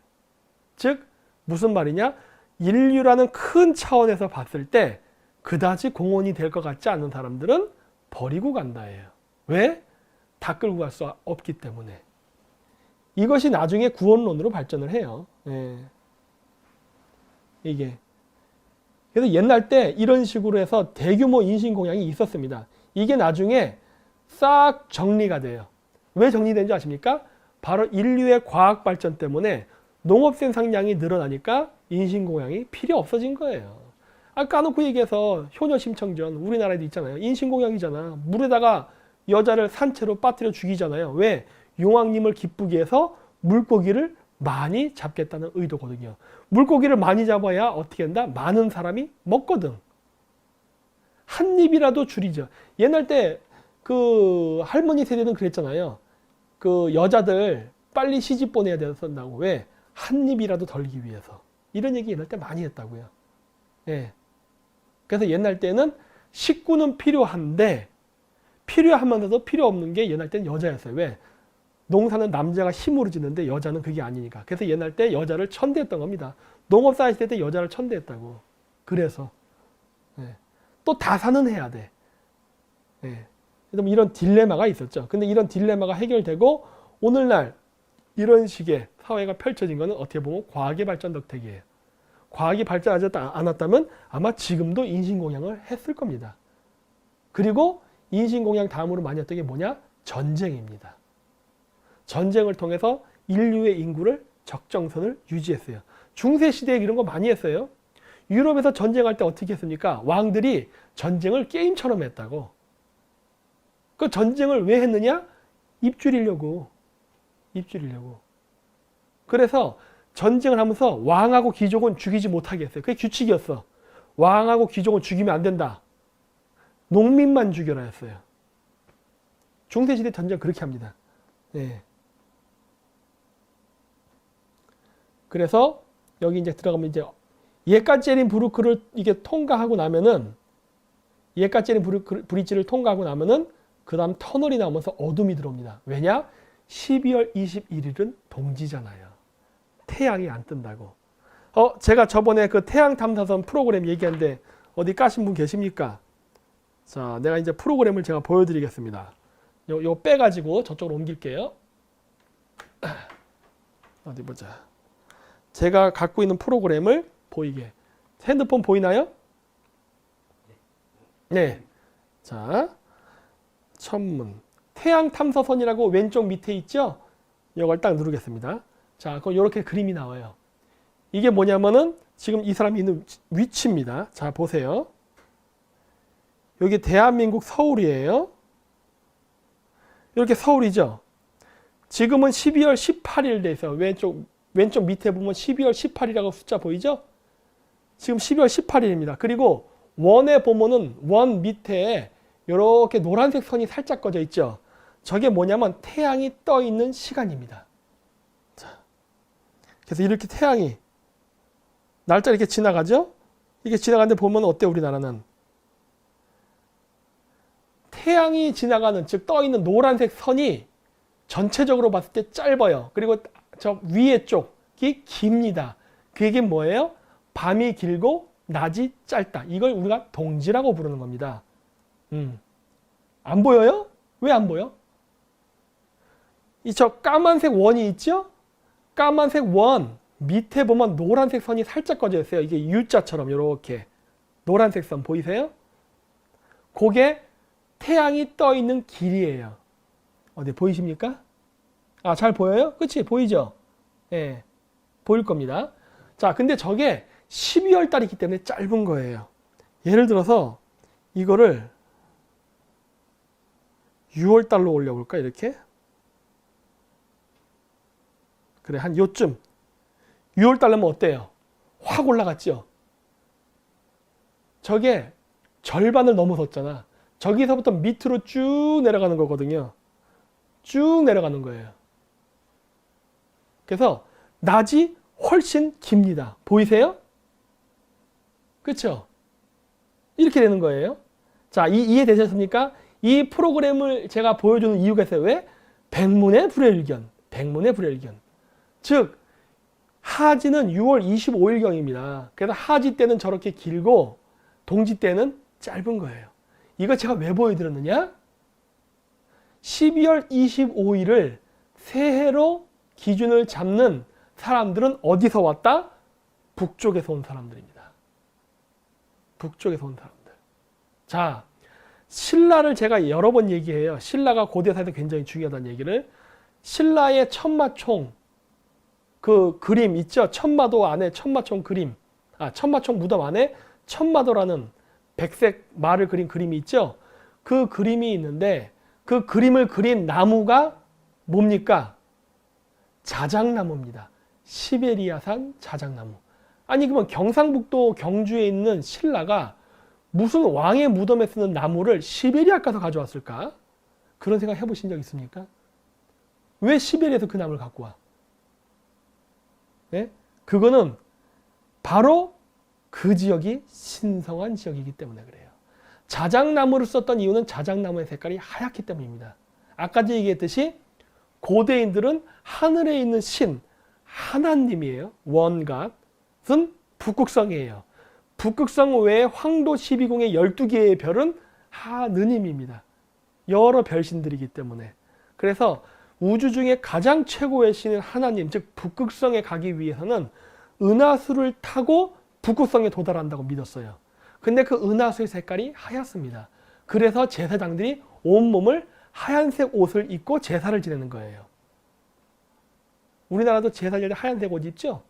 즉 무슨 말이냐? 인류라는 큰 차원에서 봤을 때 그다지 공헌이 될 것 같지 않은 사람들은 버리고 간다예요. 왜? 다 끌고 갈 수 없기 때문에. 이것이 나중에 구원론으로 발전을 해요. 예. 이게. 그래서 옛날 때 이런 식으로 해서 대규모 인신공양이 있었습니다. 이게 나중에 싹 정리가 돼요. 왜 정리된지 아십니까? 바로 인류의 과학 발전 때문에 농업 생산량이 늘어나니까 인신공양이 필요 없어진 거예요. 까놓고 얘기해서 효녀 심청전 우리나라에도 있잖아요. 인신공양이잖아. 물에다가 여자를 산채로 빠뜨려 죽이잖아요. 왜? 용왕님을 기쁘게 해서 물고기를 많이 잡겠다는 의도거든요. 물고기를 많이 잡아야 어떻게 한다? 많은 사람이 먹거든. 한 입이라도 줄이죠. 옛날 때 그 할머니 세대는 그랬잖아요. 그 여자들 빨리 시집 보내야 된다고. 왜? 한 입이라도 덜기 위해서. 이런 얘기 옛날 때 많이 했다고요. 예. 그래서 옛날 때는 식구는 필요한데 필요하면서도 필요 없는 게 옛날 때는 여자였어요. 왜? 농사는 남자가 힘으로 짓는데 여자는 그게 아니니까. 그래서 옛날 때 여자를 천대했던 겁니다. 농업 사회 때 여자를 천대했다고. 그래서 예. 또 다산은 해야 돼. 예. 이런 딜레마가 있었죠. 근데 이런 딜레마가 해결되고 오늘날 이런 식의 사회가 펼쳐진 것은 어떻게 보면 과학의 발전 덕택이에요. 과학이 발전하지 않았다면 아마 지금도 인신공양을 했을 겁니다. 그리고 인신공양 다음으로 많이 했던 게 뭐냐? 전쟁입니다. 전쟁을 통해서 인류의 인구를 적정선을 유지했어요. 중세시대에 이런 거 많이 했어요. 유럽에서 전쟁할 때 어떻게 했습니까? 왕들이 전쟁을 게임처럼 했다고. 그 전쟁을 왜 했느냐? 입줄이려고. 입줄이려고. 그래서 전쟁을 하면서 왕하고 귀족은 죽이지 못하게 했어요. 그게 규칙이었어. 왕하고 귀족은 죽이면 안 된다. 농민만 죽여라 했어요. 중세시대 전쟁 그렇게 합니다. 네. 그래서 여기 이제 들어가면 이제 예까제린부르크를 이게 통과하고 나면은 예까제린 브릿지를 통과하고 나면은 그 다음 터널이 나오면서 어둠이 들어옵니다. 왜냐? 12월 21일은 동지잖아요. 태양이 안 뜬다고. 제가 저번에 그 태양 탐사선 프로그램 얘기했는데 어디 까신 분 계십니까? 자, 내가 이제 프로그램을 제가 보여드리겠습니다. 요 빼가지고 저쪽으로 옮길게요. 어디 보자. 제가 갖고 있는 프로그램을 보이게. 핸드폰 보이나요? 네. 자, 천문. 태양 탐사선이라고 왼쪽 밑에 있죠? 이걸 딱 누르겠습니다. 자, 그럼 이렇게 그림이 나와요. 이게 뭐냐면은 지금 이 사람이 있는 위치입니다. 자, 보세요. 여기 대한민국 서울이에요. 이렇게 서울이죠. 지금은 12월 18일 돼 있어요. 왼쪽 밑에 보면 12월 18일이라고 숫자 보이죠? 지금 12월 18일입니다. 그리고 원에 보면은 원 밑에 이렇게 노란색 선이 살짝 꺼져 있죠. 저게 뭐냐면 태양이 떠 있는 시간입니다. 자, 그래서 이렇게 태양이 날짜 이렇게 지나가죠? 이게 지나가는데 보면 어때 우리나라는? 태양이 지나가는 즉 떠 있는 노란색 선이 전체적으로 봤을 때 짧아요. 그리고 저 위에 쪽이 깁니다. 그 얘기는 뭐예요? 밤이 길고 낮이 짧다. 이걸 우리가 동지라고 부르는 겁니다. 안 보여요? 왜 안 보여? 이 저 까만색 원이 있죠? 까만색 원 밑에 보면 노란색 선이 살짝 꺼져 있어요. 이게 U자처럼 이렇게 노란색 선 보이세요? 그게 태양이 떠 있는 길이에요. 어디 보이십니까? 아, 잘 보여요? 그치? 보이죠? 예. 보일 겁니다. 자, 근데 저게 12월 달이기 때문에 짧은 거예요. 예를 들어서 이거를 6월 달로 올려볼까? 이렇게. 그래, 한 요쯤. 6월 달이면 어때요? 확 올라갔죠? 저게 절반을 넘어섰잖아. 저기서부터 밑으로 쭉 내려가는 거거든요. 쭉 내려가는 거예요. 그래서 낮이 훨씬 깁니다. 보이세요? 그렇죠? 이렇게 되는 거예요. 자, 이해되셨습니까? 이 프로그램을 제가 보여주는 이유가 있어요. 왜? 백문의 불여일견. 백문의 불여일견. 즉 하지는 6월 25일경입니다. 그래서 하지 때는 저렇게 길고 동지 때는 짧은 거예요. 이거 제가 왜 보여드렸느냐? 12월 25일을 새해로 기준을 잡는 사람들은 어디서 왔다? 북쪽에서 온 사람들입니다. 북쪽에서 온 사람들. 자, 신라를 제가 여러 번 얘기해요. 신라가 고대사에서 굉장히 중요하다는 얘기를. 신라의 천마총 그 그림 있죠? 천마도 안에 천마총 그림. 천마총 무덤 안에 천마도라는 백색 말을 그린 그림이 있죠? 그 그림이 있는데 그 그림을 그린 나무가 뭡니까? 자작나무입니다. 시베리아산 자작나무. 아니 그러면 경상북도 경주에 있는 신라가 무슨 왕의 무덤에 쓰는 나무를 시베리아 가서 가져왔을까? 그런 생각 해보신 적 있습니까? 왜 시베리아에서 그 나무를 갖고 와? 네? 그거는 바로 그 지역이 신성한 지역이기 때문에 그래요. 자작나무를 썼던 이유는 자작나무의 색깔이 하얗기 때문입니다. 아까 얘기했듯이 고대인들은 하늘에 있는 신, 하나님이에요. 원갓은 북극성이에요. 북극성 외에 황도 12궁의 12개의 별은 하느님입니다. 여러 별신들이기 때문에. 그래서 우주 중에 가장 최고의 신인 하나님, 즉 북극성에 가기 위해서는 은하수를 타고 북극성에 도달한다고 믿었어요. 근데 그 은하수의 색깔이 하얗습니다. 그래서 제사장들이 온몸을 하얀색 옷을 입고 제사를 지내는 거예요. 우리나라도 제사절 때 하얀색 옷 입죠?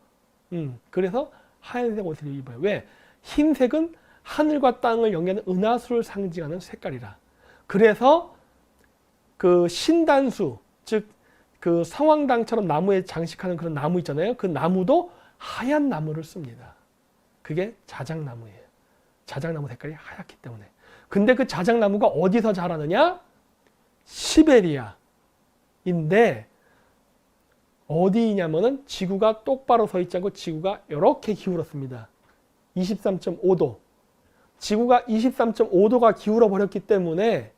그래서 하얀색 옷을 입어요. 왜? 흰색은 하늘과 땅을 연결하는 은하수를 상징하는 색깔이라. 그래서 그 신단수, 즉 그 성황당처럼 나무에 장식하는 그런 나무 있잖아요. 그 나무도 하얀 나무를 씁니다. 그게 자작나무예요. 자작나무 색깔이 하얗기 때문에. 근데 그 자작나무가 어디서 자라느냐? 시베리아인데 어디냐면은 지구가 똑바로 서 있지 않고 지구가 이렇게 기울었습니다. 23.5도. 지구가 23.5도가 기울어 버렸기 때문에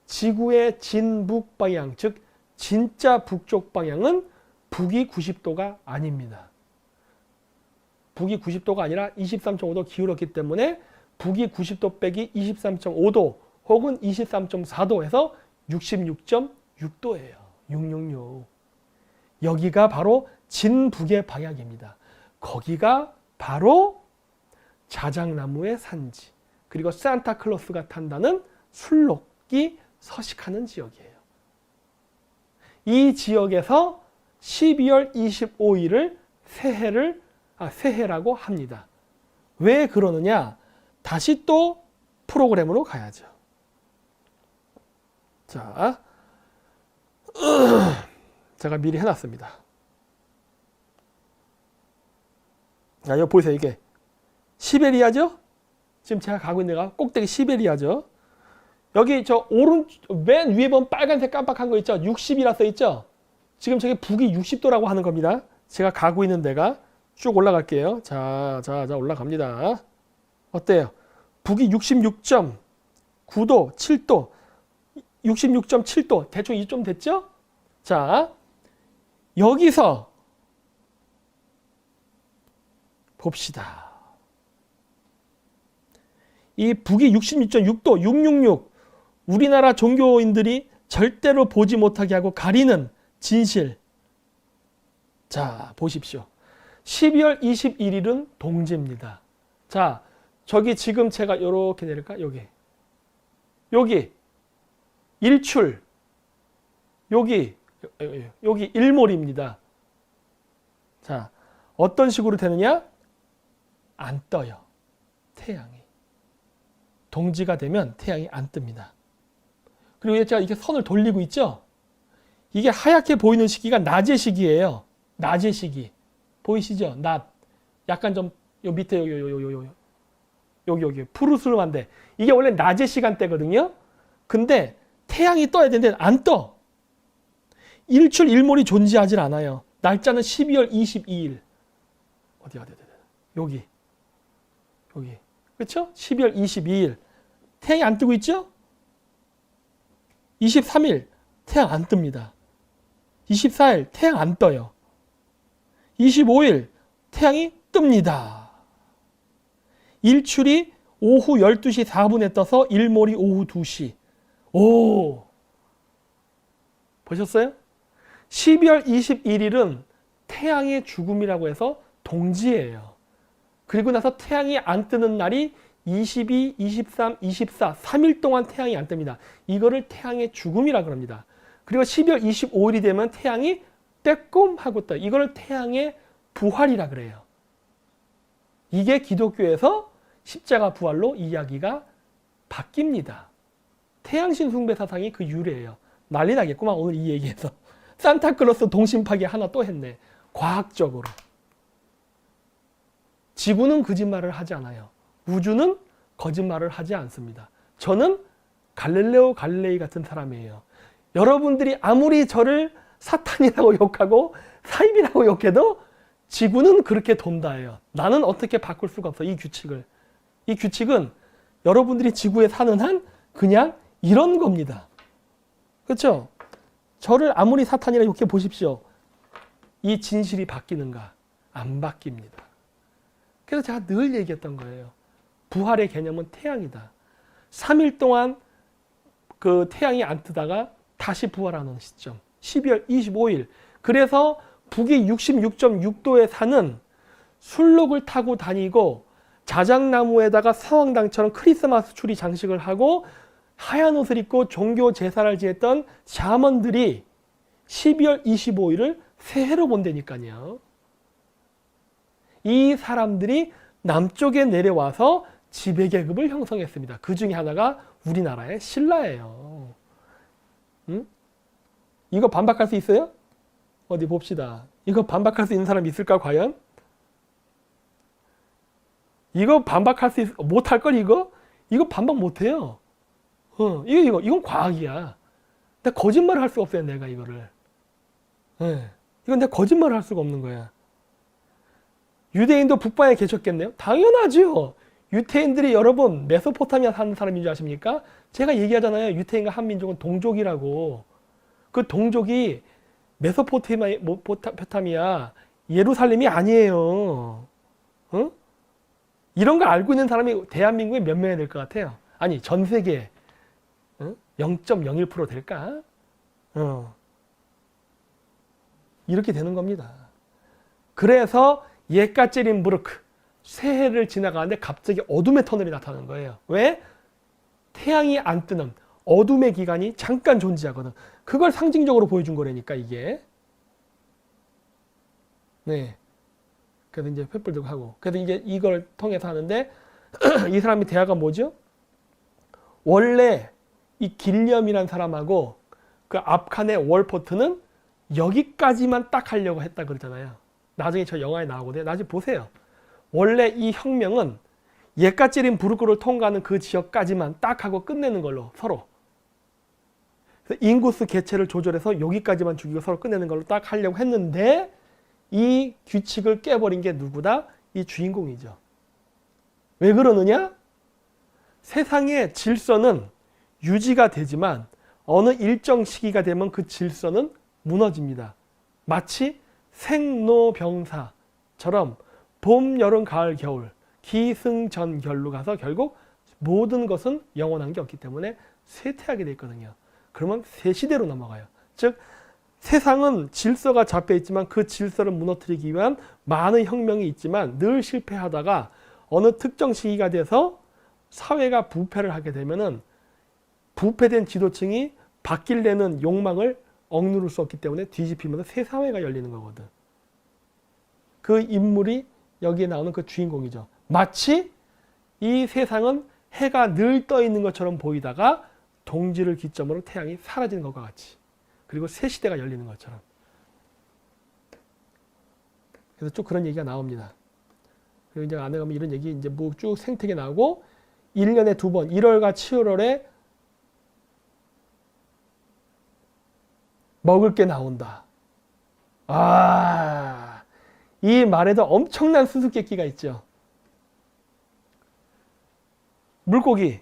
지구의 진북 방향, 즉 진짜 북쪽 방향은 북이 90도가 아닙니다. 북이 90도가 아니라 23.5도 기울었기 때문에 북이 90도 빼기 23.5도 혹은 23.4도 해서 66.6도예요. 666. 여기가 바로 진북의 방향입니다. 거기가 바로 자작나무의 산지, 그리고 산타클로스가 탄다는 술록이 서식하는 지역이에요. 이 지역에서 12월 25일을 새해라고 합니다. 왜 그러느냐? 다시 또 프로그램으로 가야죠. 자, 제가 미리 해놨습니다. 자, 여기 보세요. 이게 시베리아죠? 지금 제가 가고 있는 데가 꼭대기 시베리아죠. 여기 저 맨 위에 보면 빨간색 깜빡한 거 있죠? 60이라 써 있죠? 지금 저게 북이 60도라고 하는 겁니다. 제가 가고 있는 데가 쭉 올라갈게요. 자, 올라갑니다. 어때요? 북이 66.9도, 7도, 66.7도. 대충 이쯤 됐죠? 자, 여기서 봅시다. 이 북이 66.6도, 666. 우리나라 종교인들이 절대로 보지 못하게 하고 가리는 진실. 자, 보십시오. 12월 21일은 동지입니다. 자, 저기 지금 제가 이렇게 내릴까? 여기 일출. 여기 일몰입니다. 자, 어떤 식으로 되느냐? 안 떠요. 태양이. 동지가 되면 태양이 안 뜹니다. 그리고 제가 이렇게 선을 돌리고 있죠? 이게 하얗게 보이는 시기가 낮의 시기예요. 낮의 시기. 보이시죠? 낮. 약간 좀 요 밑에 여기 푸르스름한데 이게 원래 낮의 시간대거든요. 근데 태양이 떠야 되는데 안 떠. 일출 일몰이 존재하질 않아요. 날짜는 12월 22일. 어디. 여기. 그렇죠? 12월 22일. 태양이 안 뜨고 있죠? 23일 태양 안 뜹니다. 24일 태양 안 떠요. 25일 태양이 뜹니다. 일출이 오후 12시 4분에 떠서 일몰이 오후 2시. 오! 보셨어요? 12월 21일은 태양의 죽음이라고 해서 동지예요. 그리고 나서 태양이 안 뜨는 날이 22, 23, 24, 3일 동안 태양이 안 뜹니다. 이거를 태양의 죽음이라고 합니다. 그리고 12월 25일이 되면 태양이 떼꼼하고 떠요. 이거를 태양의 부활이라 그래요. 이게 기독교에서 십자가 부활로 이야기가 바뀝니다. 태양신 숭배 사상이 그 유래예요. 난리 나겠구만 오늘 이 얘기에서. 산타클로스 동심 파괴 하나 또 했네. 과학적으로. 지구는 거짓말을 하지 않아요. 우주는 거짓말을 하지 않습니다. 저는 갈릴레오 갈릴레이 같은 사람이에요. 여러분들이 아무리 저를 사탄이라고 욕하고 사입이라고 욕해도 지구는 그렇게 돈다예요. 나는 어떻게 바꿀 수가 없어. 이 규칙을. 이 규칙은 여러분들이 지구에 사는 한 그냥 이런 겁니다. 그렇죠? 저를 아무리 사탄이라고 욕해 보십시오. 이 진실이 바뀌는가? 안 바뀝니다. 그래서 제가 늘 얘기했던 거예요. 부활의 개념은 태양이다. 3일 동안 그 태양이 안 뜨다가 다시 부활하는 시점. 12월 25일. 그래서 북이 66.6도에 사는 술록을 타고 다니고 자작나무에다가 성황당처럼 크리스마스 추리 장식을 하고 하얀 옷을 입고 종교 제사를 지냈던 샤먼들이 12월 25일을 새해로 본다니까요. 이 사람들이 남쪽에 내려와서 지배계급을 형성했습니다. 그 중에 하나가 우리나라의 신라예요. 응? 이거 반박할 수 있어요? 어디 봅시다. 이거 반박할 수 있는 사람 있을까 과연? 이거 반박할 수 못할 걸 이거? 이거 반박 못해요. 이건 과학이야. 내가 거짓말을 할 수가 없어요. 내가 이거를. 이건 내가 거짓말을 할 수가 없는 거야. 유대인도 북방에 계셨겠네요? 당연하죠. 유태인들이 여러분 메소포타미아 사는 사람인 줄 아십니까? 제가 얘기하잖아요. 유태인과 한민족은 동족이라고. 그 동족이 메소포타미아 예루살렘이 아니에요. 응? 이런 걸 알고 있는 사람이 대한민국에 몇 명이 될 것 같아요? 아니 전 세계에 0.01% 될까? 이렇게 되는 겁니다. 그래서 예까제린부르크 새해를 지나가는데 갑자기 어둠의 터널이 나타나는 거예요. 왜? 태양이 안 뜨는 어둠의 기간이 잠깐 존재하거든. 그걸 상징적으로 보여준 거라니까 이게. 네. 그래서 이제 횃불 들고 하고. 그래서 이제 이걸 통해서 하는데 이 사람이 대화가 뭐죠? 원래 이 길렴이란 사람하고 그 앞칸의 월포트는 여기까지만 딱 하려고 했다 그러잖아요. 나중에 저 영화에 나오거든요. 나중에 보세요. 원래 이 혁명은 예까제린부르크를 통과하는 그 지역까지만 딱 하고 끝내는 걸로 서로. 그래서 인구수 개체를 조절해서 여기까지만 죽이고 서로 끝내는 걸로 딱 하려고 했는데 이 규칙을 깨버린 게 누구다? 이 주인공이죠. 왜 그러느냐? 세상의 질서는 유지가 되지만 어느 일정 시기가 되면 그 질서는 무너집니다. 마치 생로병사처럼 봄, 여름, 가을, 겨울, 기승전결로 가서 결국 모든 것은 영원한 게 없기 때문에 쇠퇴하게 돼 있거든요. 그러면 새 시대로 넘어가요. 즉 세상은 질서가 잡혀 있지만 그 질서를 무너뜨리기 위한 많은 혁명이 있지만 늘 실패하다가 어느 특정 시기가 돼서 사회가 부패를 하게 되면은 부패된 지도층이 바뀌려는 욕망을 억누를 수 없기 때문에 뒤집히면서 새 사회가 열리는 거거든. 그 인물이 여기에 나오는 그 주인공이죠. 마치 이 세상은 해가 늘 떠 있는 것처럼 보이다가 동지를 기점으로 태양이 사라지는 것과 같이. 그리고 새 시대가 열리는 것처럼. 그래서 쭉 그런 얘기가 나옵니다. 그리고 이제 안에 가면 이런 얘기 이제 뭐 쭉 생태계 나오고 1년에 2번 1월과 7월에 먹을 게 나온다. 이 말에도 엄청난 수수께끼가 있죠. 물고기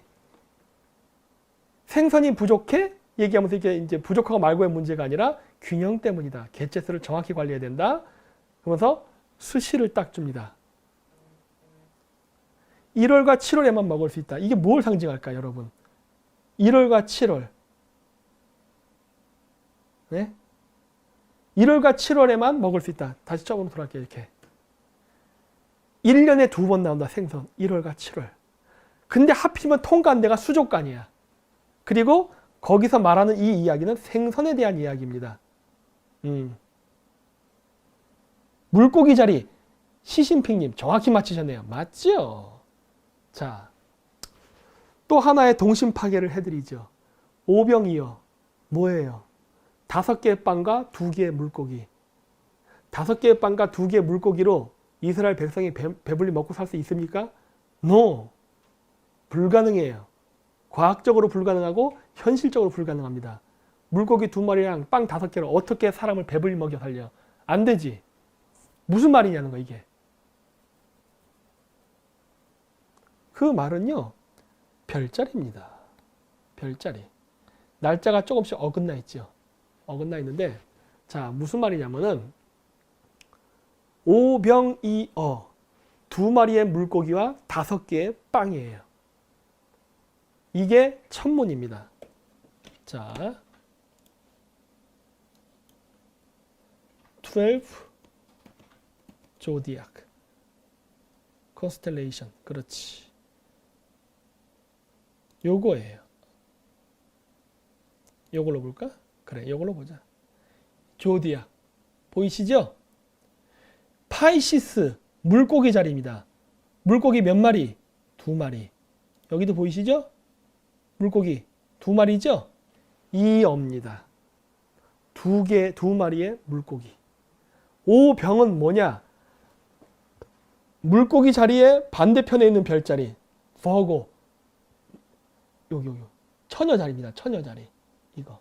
생선이 부족해? 얘기하면서 이게 이제 부족하고 말고의 문제가 아니라 균형 때문이다. 개체수를 정확히 관리해야 된다. 그러면서 수시를 딱 줍니다. 1월과 7월에만 먹을 수 있다. 이게 뭘 상징할까, 여러분? 1월과 7월. 네? 1월과 7월에만 먹을 수 있다. 다시 처음으로 돌아갈게요. 이렇게. 1년에 2번 나온다. 생선. 1월과 7월. 근데 하필이면 통과한 데가 수족관이야. 그리고 거기서 말하는 이 이야기는 생선에 대한 이야기입니다. 물고기 자리. 시진핑님 정확히 맞히셨네요. 맞죠? 자, 또 하나의 동심 파괴를 해드리죠. 오병이어. 뭐예요? 5개의 빵과 2개의 물고기. 5개의 빵과 2개의 물고기로 이스라엘 백성이 배불리 먹고 살 수 있습니까? No. 불가능해요. 과학적으로 불가능하고 현실적으로 불가능합니다. 물고기 2마리랑 빵 5개로 어떻게 사람을 배불리 먹여 살려? 안 되지. 무슨 말이냐는 거 이게. 그 말은요. 별자리입니다. 별자리. 날짜가 조금씩 어긋나 있죠. 어긋나 있는데 자 무슨 말이냐면은 오병이어 2마리의 물고기와 5개의 빵이에요. 이게 천문입니다. 자 12 조디악 컨스텔레이션 그렇지. 요거예요. 요걸로 볼까? 그래 요걸로 보자. 조디악 보이시죠? 파이시스, 물고기 자리입니다. 물고기 몇 마리? 2마리. 여기도 보이시죠? 물고기 2마리죠? 이어입니다. 2마리의 물고기. 오병은 뭐냐? 물고기 자리에 반대편에 있는 별자리. 버고. 여기. 처녀 자리입니다. 처녀 자리. 이거.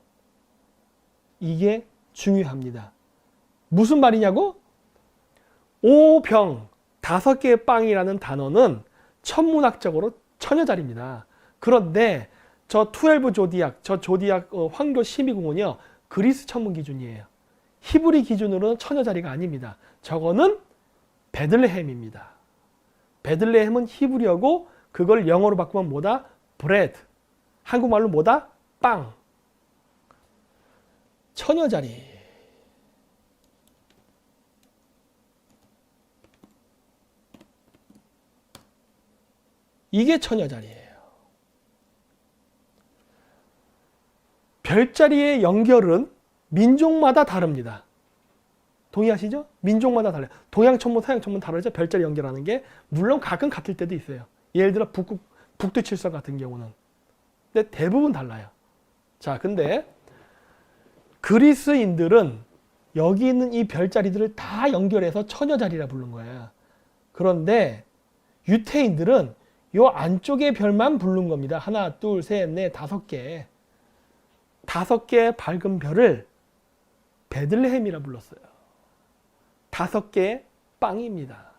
이게 중요합니다. 무슨 말이냐고? 오병, 5개의 빵이라는 단어는 천문학적으로 처녀 자리입니다. 그런데 저 12 조디악, 저 조디악 황교 12궁은요. 그리스 천문 기준이에요. 히브리 기준으로는 처녀 자리가 아닙니다. 저거는 베들레헴입니다. 베들레헴은 히브리어고 그걸 영어로 바꾸면 뭐다? 브레드. 한국말로 뭐다? 빵. 처녀 자리. 이게 처녀 자리예요. 별자리의 연결은 민족마다 다릅니다. 동의하시죠? 민족마다 달라요. 동양 천문, 서양 천문 다르죠? 별자리 연결하는 게. 물론 가끔 같을 때도 있어요. 예를 들어 북두칠성 같은 경우는. 근데 대부분 달라요. 자, 근데 그리스인들은 여기 있는 이 별자리들을 다 연결해서 처녀자리라 부른 거예요. 그런데 유태인들은 요 안쪽의 별만 부른 겁니다. 하나, 둘, 셋, 넷, 5개. 5개의 밝은 별을 베들레헴이라 불렀어요. 5개의 빵입니다.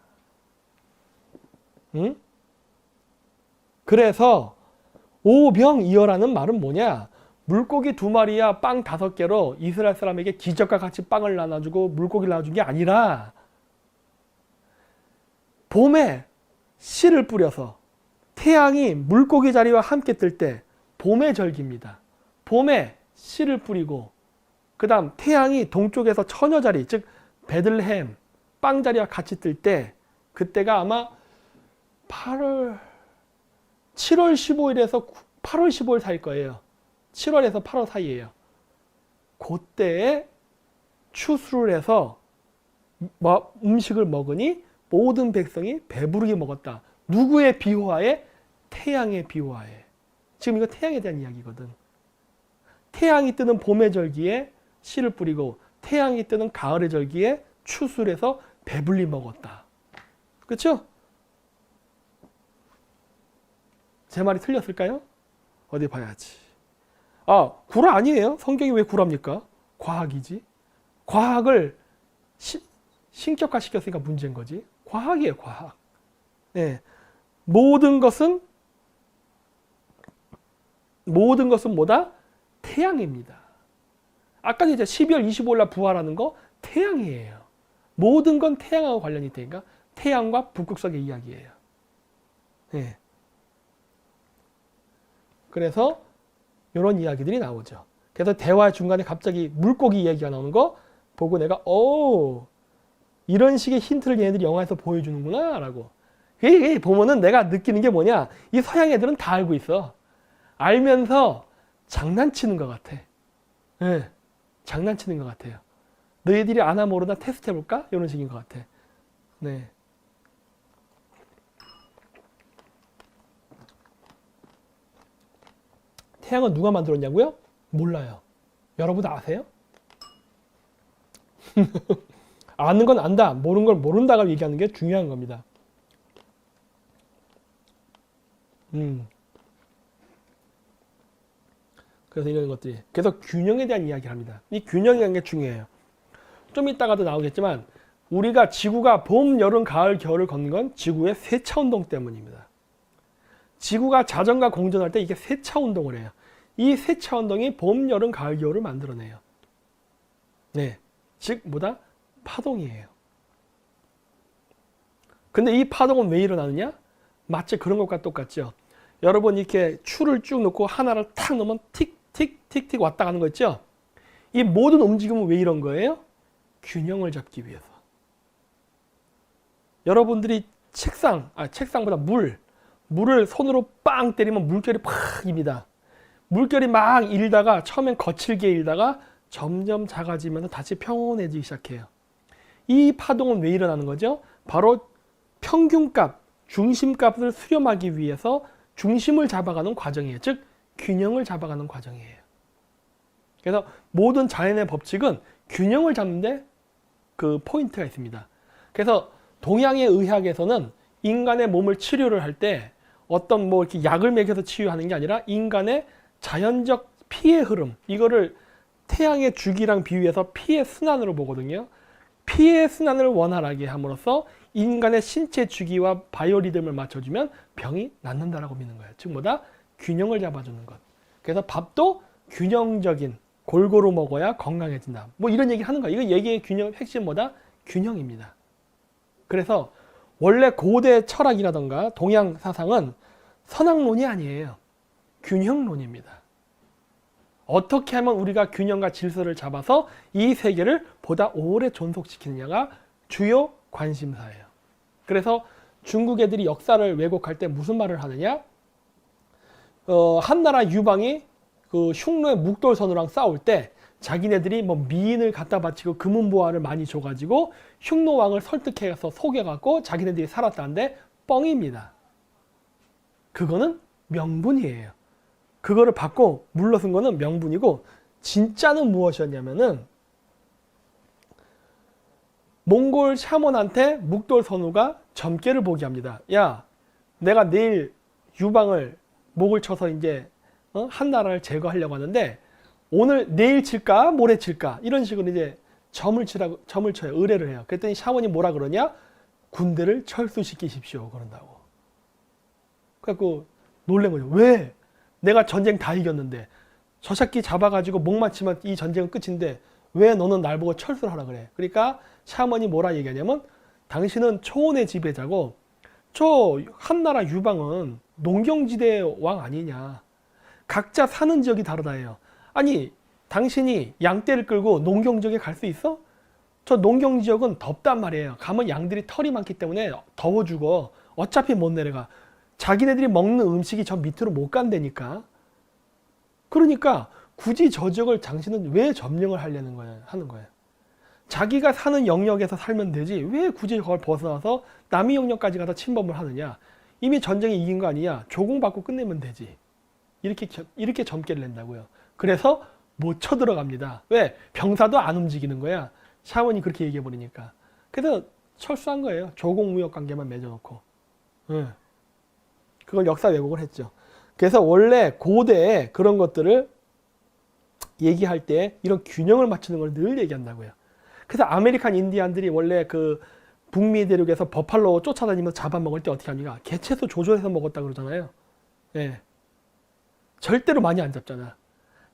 응? 그래서 오병이어라는 말은 뭐냐? 물고기 2마리야 빵 5개로 이스라엘 사람에게 기적과 같이 빵을 나눠주고 물고기를 나눠준 게 아니라 봄에 씨를 뿌려서 태양이 물고기 자리와 함께 뜰 때 봄의 절기입니다. 봄에 씨를 뿌리고 그 다음 태양이 동쪽에서 처녀 자리, 즉 베들레헴 빵 자리와 같이 뜰 때 그때가 아마 7월 15일에서 8월 15일 사이일 거예요. 7월에서 8월 사이예요. 그때에 추수를 해서 음식을 먹으니 모든 백성이 배부르게 먹었다. 누구의 비호하에? 태양의 비호하에. 지금 이거 태양에 대한 이야기거든. 태양이 뜨는 봄의 절기에 씨를 뿌리고 태양이 뜨는 가을의 절기에 추수를 해서 배불리 먹었다. 그렇죠? 제 말이 틀렸을까요? 어디 봐야지. 아, 구라 아니에요. 성경이 왜 구라입니까? 과학이지. 과학을 신격화 시켰으니까 문제인 거지. 과학이에요, 과학. 네. 모든 것은 뭐다? 태양입니다. 아까 이제 12월 25일 날 부활하는 거 태양이에요. 모든 건 태양하고 관련이 있다니까. 태양과 북극성의 이야기예요. 네. 그래서 이런 이야기들이 나오죠. 그래서 대화 중간에 갑자기 물고기 이야기가 나오는 거 보고 내가 이런 식의 힌트를 얘네들이 영화에서 보여주는구나 라고. 이게 보면은 내가 느끼는 게 뭐냐, 이 서양 애들은 다 알고 있어. 알면서 장난치는 것 같아. 네, 장난치는 것 같아요. 너희들이 아나 모르나 테스트 해볼까? 이런 식인 것 같아. 네. 태양은 누가 만들었냐고요? 몰라요. 여러분 아세요? 아는 건 안다, 모르는 걸 모른다고 얘기하는 게 중요한 겁니다. 그래서 이런 것들이. 그래서 균형에 대한 이야기를 합니다. 이 균형이라는 게 중요해요. 좀 이따가도 나오겠지만 우리가 지구가 봄, 여름, 가을, 겨울을 걷는 건 지구의 세차운동 때문입니다. 지구가 자전과 공전할 때 이게 세차운동을 해요. 이 세차운동이 봄, 여름, 가을, 겨울을 만들어내요. 네, 즉 뭐다? 파동이에요. 근데 이 파동은 왜 일어나느냐? 마치 그런 것과 똑같죠. 여러분 이렇게 추를 쭉 놓고 하나를 탁 놓으면 틱틱틱틱 왔다 가는 거 있죠? 이 모든 움직임은 왜 이런 거예요? 균형을 잡기 위해서. 여러분들이 책상보다 물을 손으로 빵 때리면 물결이 팍 입니다. 물결이 막 일다가 처음엔 거칠게 일다가 점점 작아지면서 다시 평온해지기 시작해요. 이 파동은 왜 일어나는 거죠? 바로 평균값, 중심값을 수렴하기 위해서 중심을 잡아가는 과정이에요. 즉 균형을 잡아가는 과정이에요. 그래서 모든 자연의 법칙은 균형을 잡는데 그 포인트가 있습니다. 그래서 동양의 의학에서는 인간의 몸을 치료를 할 때 어떤 뭐 이렇게 약을 먹여서 치유하는 게 아니라 인간의 자연적 피의 흐름, 이거를 태양의 주기랑 비유해서 피의 순환으로 보거든요. 피의 순환을 원활하게 함으로써 인간의 신체 주기와 바이오리듬을 맞춰주면 병이 낫는다라고 믿는 거예요. 즉 뭐다? 균형을 잡아주는 것. 그래서 밥도 균형적인, 골고루 먹어야 건강해진다. 뭐 이런 얘기 하는 거야. 이거 얘기의 균형, 핵심 뭐다? 균형입니다. 그래서 원래 고대 철학이라던가 동양 사상은 선악론이 아니에요. 균형론입니다. 어떻게 하면 우리가 균형과 질서를 잡아서 이 세계를 보다 오래 존속시키느냐가 주요 관심사예요. 그래서 중국 애들이 역사를 왜곡할 때 무슨 말을 하느냐? 한나라 유방이 그 흉노의 묵돌선우랑 싸울 때 자기네들이 뭐 미인을 갖다 바치고 금은보화를 많이 줘가지고 흉노왕을 설득해서 속여갖고 자기네들이 살았다는데 뻥입니다. 그거는 명분이에요. 그거를 받고 물러선 거는 명분이고, 진짜는 무엇이었냐면은 몽골 샤먼한테 묵돌선우가 점괘를 보게 합니다. 야, 내가 내일 유방을 목을 쳐서 이제 한나라를 제거하려고 하는데 오늘 내일 칠까 모레 칠까 이런 식으로 이제 점을 쳐요. 의뢰를 해요. 그랬더니 샤먼이 뭐라 그러냐? 군대를 철수시키십시오 그런다고. 그래갖고 놀란 거죠. 왜? 내가 전쟁 다 이겼는데, 저 새끼 잡아가지고 목만 치면 이 전쟁은 끝인데 왜 너는 날 보고 철수를 하라 그래? 그러니까 샤먼이 뭐라 얘기하냐면, 당신은 초원의 지배자고 저 한나라 유방은 농경지대 왕 아니냐. 각자 사는 지역이 다르다예요. 아니, 당신이 양떼를 끌고 농경지역에 갈 수 있어? 저 농경지역은 덥단 말이에요. 가면 양들이 털이 많기 때문에 더워 죽어. 어차피 못 내려가. 자기네들이 먹는 음식이 저 밑으로 못 간다니까. 그러니까 굳이 저 지역을 당신은 왜 점령을 하려는 거야, 하는 거예요. 자기가 사는 영역에서 살면 되지 왜 굳이 그걸 벗어나서 남의 영역까지 가서 침범을 하느냐. 이미 전쟁에 이긴 거 아니냐. 조공받고 끝내면 되지. 이렇게 점괘를 낸다고요. 그래서 못 쳐들어갑니다. 왜? 병사도 안 움직이는 거야. 샤먼이 그렇게 얘기해버리니까. 그래서 철수한 거예요. 조공무역관계만 맺어놓고. 그걸 역사 왜곡을 했죠. 그래서 원래 고대에 그런 것들을 얘기할 때 이런 균형을 맞추는 걸 늘 얘기한다고요. 그래서 아메리칸 인디안들이 원래 그 북미 대륙에서 버팔로 쫓아다니면서 잡아먹을 때 어떻게 합니까? 개체수 조절해서 먹었다 그러잖아요. 예. 절대로 많이 안 잡잖아.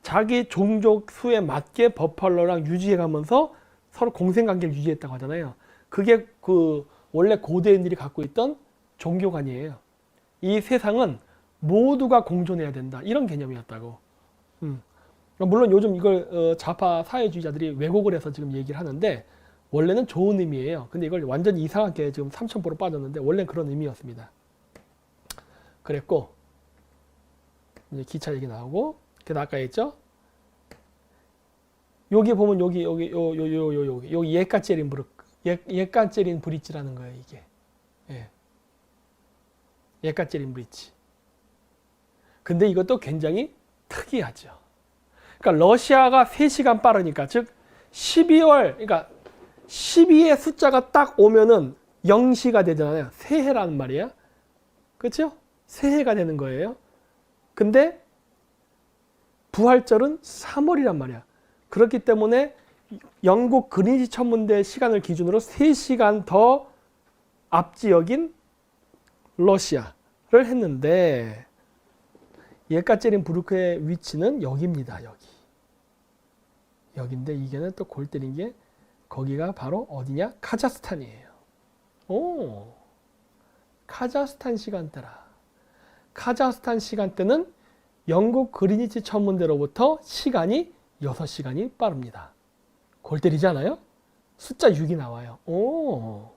자기 종족 수에 맞게 버팔로랑 유지해가면서 서로 공생관계를 유지했다고 하잖아요. 그게 그 원래 고대인들이 갖고 있던 종교관이에요. 이 세상은 모두가 공존해야 된다. 이런 개념이었다고. 물론 요즘 이걸 좌파 사회주의자들이 왜곡을 해서 지금 얘기를 하는데 원래는 좋은 의미예요. 근데 이걸 완전히 이상하게 지금 3000% 빠졌는데 원래는 그런 의미였습니다. 그랬고, 이제 기차 얘기 나오고, 그래서 아까 했죠? 여기 보면 여기 예까제린 브릿지라는 거예요, 이게. 예. 예까제린 브릿지. 근데 이것도 굉장히 특이하죠. 그러니까 러시아가 3시간 빠르니까, 즉 12월, 그러니까 12의 숫자가 딱 오면은 0시가 되잖아요. 새해라는 말이야. 그렇죠? 새해가 되는 거예요. 근데 부활절은 3월이란 말이야. 그렇기 때문에 영국 그린위치 천문대 시간을 기준으로 3시간 더 앞지역인 러시아를 했는데, 예카체린부르크의 위치는 여기입니다. 여기인데 이게는 또 골 때린 게 거기가 바로 어디냐? 카자흐스탄이에요. 오, 카자흐스탄 시간대라. 카자흐스탄 시간대는 영국 그린위치 천문대로부터 시간이 6시간이 빠릅니다. 골 때리지 않아요? 숫자 6이 나와요. 오,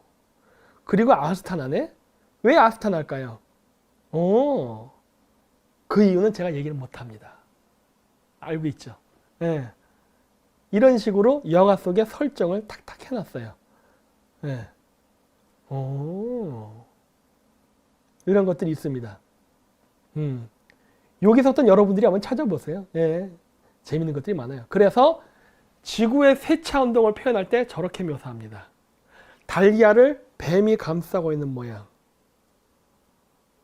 그리고 아스타나네? 왜 아스타나일까요? 오, 그 이유는 제가 얘기를 못합니다. 알고 있죠? 네. 이런 식으로 영화 속에 설정을 탁탁 해놨어요. 예. 오. 이런 것들이 있습니다. 여기서부터 여러분들이 한번 찾아보세요. 예. 재밌는 것들이 많아요. 그래서 지구의 세차 운동을 표현할 때 저렇게 묘사합니다. 달걀을 뱀이 감싸고 있는 모양.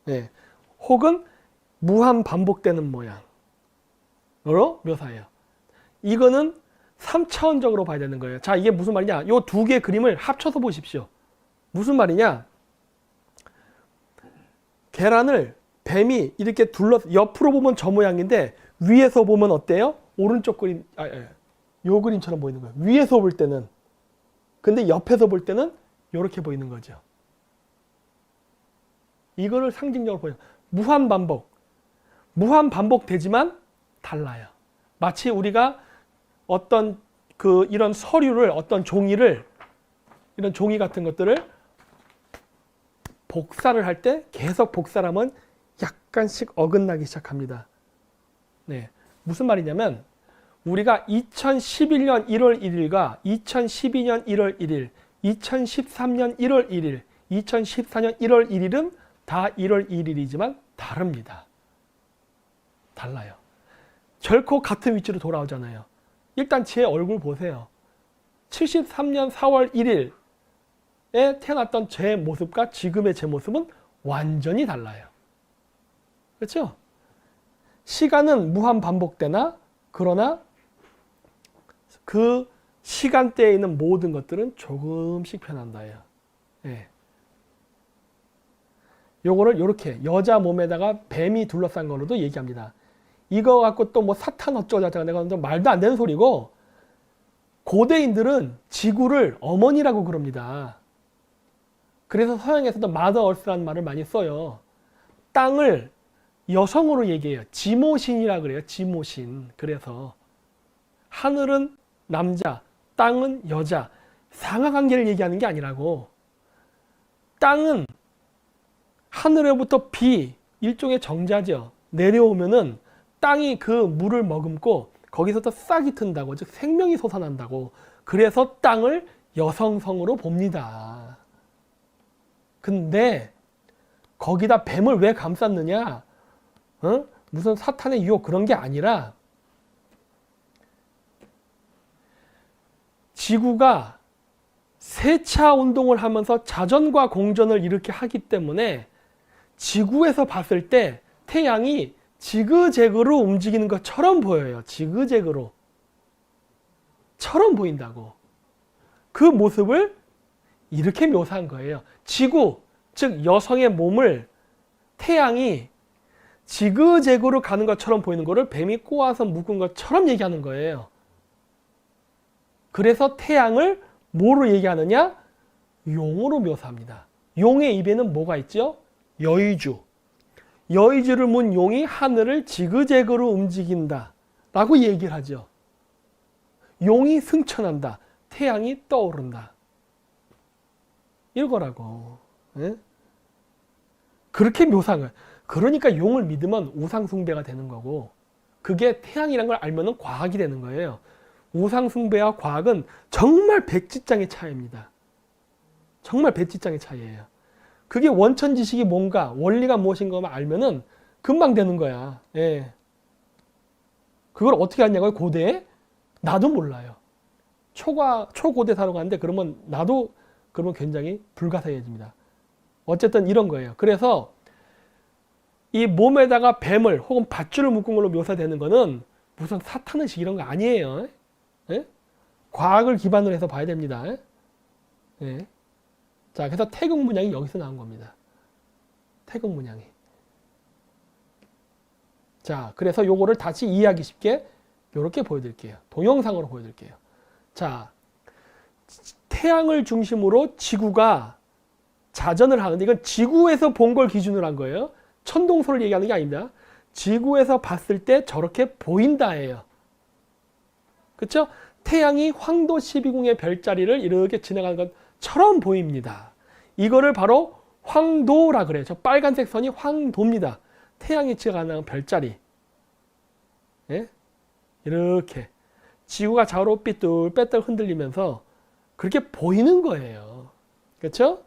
예. 혹은 무한 반복되는 모양으로 묘사해요. 이거는 3차원적으로 봐야 되는 거예요. 자, 이게 무슨 말이냐? 이 두 개의 그림을 합쳐서 보십시오. 무슨 말이냐? 계란을 뱀이 이렇게 둘러서 옆으로 보면 저 모양인데 위에서 보면 어때요? 오른쪽 그림, 요 그림처럼 보이는 거예요. 위에서 볼 때는. 근데 옆에서 볼 때는 이렇게 보이는 거죠. 이거를 상징적으로 보여요. 무한 반복. 무한 반복되지만 달라요. 마치 우리가 어떤 이런 서류를, 어떤 종이를, 이런 종이 같은 것들을 복사를 할 때 계속 복사를 하면 약간씩 어긋나기 시작합니다. 네. 무슨 말이냐면 우리가 2011년 1월 1일과 2012년 1월 1일, 2013년 1월 1일, 2014년 1월 1일은 다 1월 1일이지만 다릅니다. 달라요. 결코 같은 위치로 돌아오잖아요. 일단 제 얼굴 보세요. 73년 4월 1일에 태어났던 제 모습과 지금의 제 모습은 완전히 달라요. 그렇죠? 시간은 무한 반복되나 그러나 그 시간대에 있는 모든 것들은 조금씩 변한다요. 예. 요거를 이렇게 여자 몸에다가 뱀이 둘러싼 거로도 얘기합니다. 이거 갖고 또 뭐 사탄 어쩌고저쩌고 내가 말도 안 되는 소리고 고대인들은 지구를 어머니라고 그럽니다. 그래서 서양에서도 마더 얼스라는 말을 많이 써요. 땅을 여성으로 얘기해요. 지모신이라 그래요. 지모신. 그래서 하늘은 남자, 땅은 여자. 상하관계를 얘기하는 게 아니라고. 땅은 하늘로부터 비, 일종의 정자죠. 내려오면은 땅이 그 물을 머금고 거기서부터 싹이 튼다고, 즉 생명이 솟아난다고. 그래서 땅을 여성성으로 봅니다. 근데 거기다 뱀을 왜 감쌌느냐? 무슨 사탄의 유혹 그런 게 아니라 지구가 세차 운동을 하면서 자전과 공전을 이렇게 하기 때문에 지구에서 봤을 때 태양이 지그재그로 움직이는 것처럼 보여요. 지그재그로. 처럼 보인다고. 그 모습을 이렇게 묘사한 거예요. 지구, 즉 여성의 몸을 태양이 지그재그로 가는 것처럼 보이는 거를 뱀이 꼬아서 묶은 것처럼 얘기하는 거예요. 그래서 태양을 뭐로 얘기하느냐? 용으로 묘사합니다. 용의 입에는 뭐가 있죠? 여의주. 여의주를 문 용이 하늘을 지그재그로 움직인다 라고 얘기를 하죠. 용이 승천한다. 태양이 떠오른다. 이거라고. 예? 그렇게 묘사한 거예요. 그러니까 용을 믿으면 우상숭배가 되는 거고 그게 태양이란 걸 알면 과학이 되는 거예요. 우상숭배와 과학은 정말 백지장의 차이입니다. 정말 백지장의 차이예요. 그게 원천 지식이 뭔가 원리가 무엇인가만 알면은 금방 되는 거야. 예. 그걸 어떻게 하냐고요? 고대에? 나도 몰라요. 초고대 사로 가는데 그러면 나도 그러면 굉장히 불가사의해집니다. 어쨌든 이런 거예요. 그래서 이 몸에다가 뱀을 혹은 밧줄을 묶은 걸로 묘사되는 거는 무슨 사탄의식 이런 거 아니에요. 예? 과학을 기반으로 해서 봐야 됩니다. 예? 자, 그래서 태극 문양이 여기서 나온 겁니다. 태극 문양이. 자, 그래서 요거를 다시 이해하기 쉽게 이렇게 보여드릴게요. 동영상으로 보여드릴게요. 자, 태양을 중심으로 지구가 자전을 하는데 이건 지구에서 본 걸 기준으로 한 거예요. 천동설을 얘기하는 게 아닙니다. 지구에서 봤을 때 저렇게 보인다예요. 그렇죠? 태양이 황도 12궁의 별자리를 이렇게 지나가는 것처럼 보입니다. 이거를 바로 황도라 그래요. 저 빨간색 선이 황도입니다. 태양이 지나가는 별자리. 예? 이렇게 지구가 좌우로 삐뚤빼뚤 흔들리면서 그렇게 보이는 거예요. 그렇죠?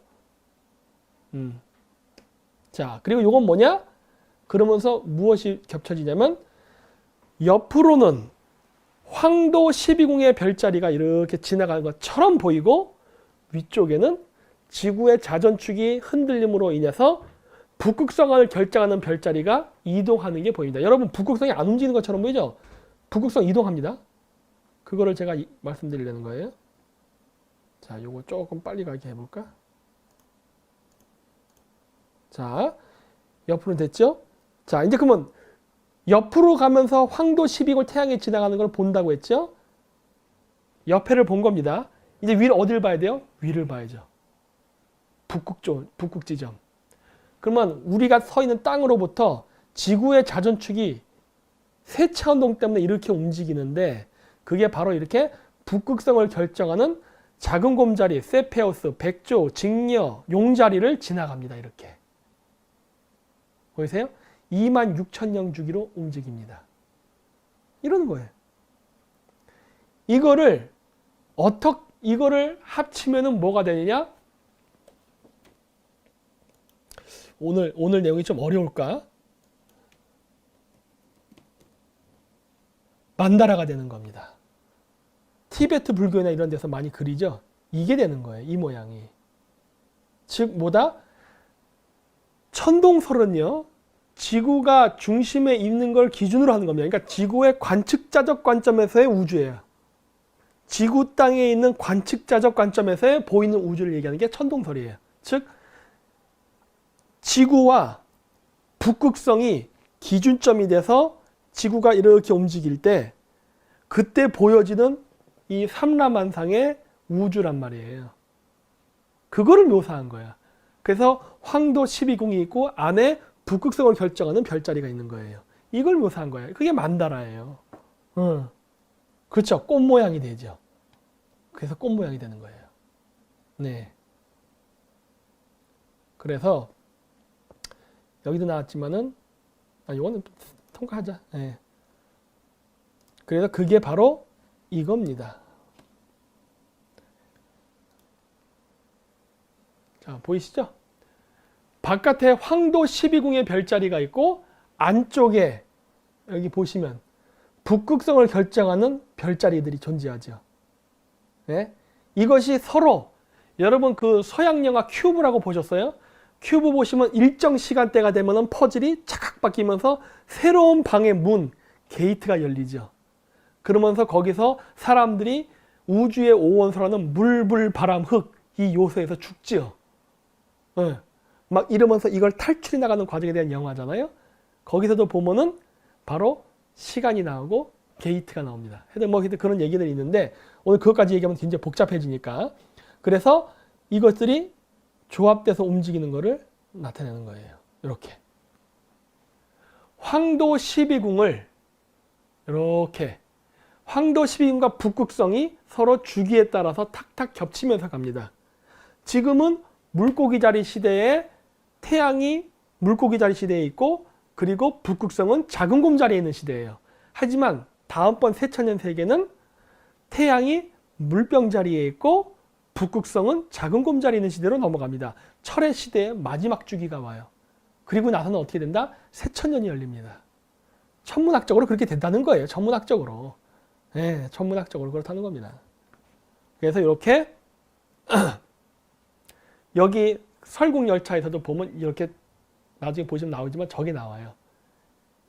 자, 그리고 요건 뭐냐? 그러면서 무엇이 겹쳐지냐면 옆으로는 황도 12궁의 별자리가 이렇게 지나가는 것처럼 보이고 위쪽에는 지구의 자전축이 흔들림으로 인해서 북극성을 결정하는 별자리가 이동하는 게 보입니다. 여러분 북극성이 안 움직이는 것처럼 보이죠? 북극성 이동합니다. 그거를 제가 말씀드리려는 거예요. 자, 요거 조금 빨리 가게 해볼까? 자, 옆으로 됐죠? 자, 이제 그러면 옆으로 가면서 황도 12궁 태양이 지나가는 걸 본다고 했죠? 옆에를 본 겁니다. 이제 위를 어딜 봐야 돼요? 위를 봐야죠. 북극 지점. 그러면 우리가 서 있는 땅으로부터 지구의 자전축이 세차운동 때문에 이렇게 움직이는데 그게 바로 이렇게 북극성을 결정하는 작은 곰자리, 세페우스, 백조, 직녀, 용자리를 지나갑니다. 이렇게. 보이세요? 26,000년 주기로 움직입니다. 이러는 거예요. 이거를 합치면은 뭐가 되느냐? 오늘 내용이 좀 어려울까? 만다라가 되는 겁니다. 티베트 불교나 이런 데서 많이 그리죠? 이게 되는 거예요. 이 모양이. 즉 뭐다? 천동설은요. 지구가 중심에 있는 걸 기준으로 하는 겁니다. 그러니까 지구의 관측자적 관점에서의 우주예요. 지구 땅에 있는 관측자적 관점에서의 보이는 우주를 얘기하는 게 천동설이에요. 즉 지구와 북극성이 기준점이 돼서 지구가 이렇게 움직일 때 그때 보여지는 이 삼라만상의 우주란 말이에요. 그거를 묘사한 거야. 그래서 황도 12궁이 있고 안에 북극성을 결정하는 별자리가 있는 거예요. 이걸 묘사한 거예요. 그게 만다라예요. 그렇죠. 꽃 모양이 되죠. 그래서 꽃 모양이 되는 거예요. 네. 그래서 여기도 나왔지만은 이거는 통과하자. 네. 그래서 그게 바로 이겁니다. 자, 보이시죠? 바깥에 황도 12궁의 별자리가 있고 안쪽에 여기 보시면 북극성을 결정하는 별자리들이 존재하죠. 네? 이것이 서로 여러분 그 서양 영화 큐브라고 보셨어요? 큐브 보시면 일정 시간대가 되면 퍼즐이 착각 바뀌면서 새로운 방의 문, 게이트가 열리죠. 그러면서 거기서 사람들이 우주의 오원소라는 물, 불, 바람, 흙 이 요소에서 죽죠. 네. 막 이러면서 이걸 탈출해 나가는 과정에 대한 영화잖아요. 거기서도 보면은 바로 시간이 나오고 게이트가 나옵니다. 하여튼 뭐 그런 얘기들이 있는데 오늘 그것까지 얘기하면 굉장히 복잡해지니까. 그래서 이것들이 조합돼서 움직이는 것을 나타내는 거예요. 이렇게. 황도 12궁을 이렇게 황도 12궁과 북극성이 서로 주기에 따라서 탁탁 겹치면서 갑니다. 지금은 물고기 자리 시대에 태양이 물고기 자리 시대에 있고 그리고 북극성은 작은 곰 자리에 있는 시대예요. 하지만 다음번 새천년 세계는 태양이 물병 자리에 있고 북극성은 작은 곰 자리에 있는 시대로 넘어갑니다. 철의 시대의 마지막 주기가 와요. 그리고 나서는 어떻게 된다? 새천년이 열립니다. 천문학적으로 그렇게 된다는 거예요. 천문학적으로. 네, 천문학적으로 그렇다는 겁니다. 그래서 이렇게 여기 설국열차에서도 보면 이렇게 나중에 보시면 나오지만 저게 나와요.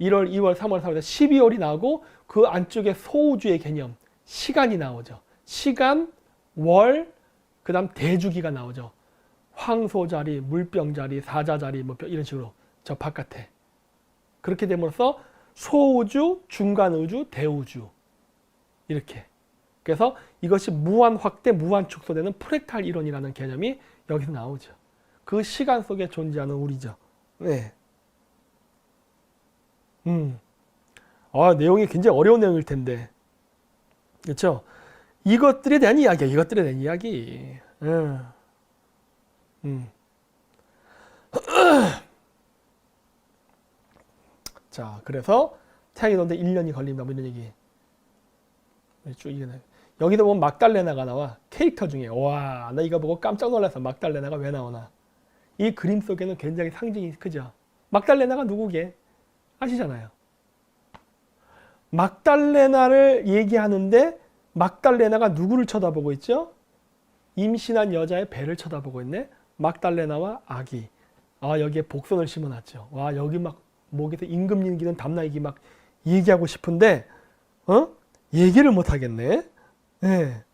1월, 2월, 3월, 4월, 12월이 나오고 그 안쪽에 소우주의 개념, 시간이 나오죠. 시간, 월, 그 다음 대주기가 나오죠. 황소자리, 물병자리, 사자자리 뭐 이런 식으로 저 바깥에. 그렇게 됨으로써 소우주, 중간우주, 대우주 이렇게. 그래서 이것이 무한 확대, 무한 축소되는 프랙탈 이론이라는 개념이 여기서 나오죠. 그 시간 속에 존재하는 우리죠. 네. 내용이 굉장히 어려운 내용일 텐데. 그렇죠? 이것들에 대한 이야기야. 이것들에 대한 이야기. 자, 그래서 태양이 도는데 1년이 걸린다. 뭐 이런 얘기. 쭉 이게 여기도 보면 막달레나가 나와. 캐릭터 중에. 와, 나 이거 보고 깜짝 놀라서 막달레나가 왜 나오나. 이 그림 속에는 굉장히 상징이 크죠. 막달레나가 누구게? 아시잖아요. 막달레나를 얘기하는데 막달레나가 누구를 쳐다보고 있죠? 임신한 여자의 배를 쳐다보고 있네. 막달레나와 아기. 아, 여기에 복선을 심어놨죠. 와, 여기 막 목에서 임금 일기는 담나이기 막 얘기하고 싶은데 얘기를 못 하겠네. 네.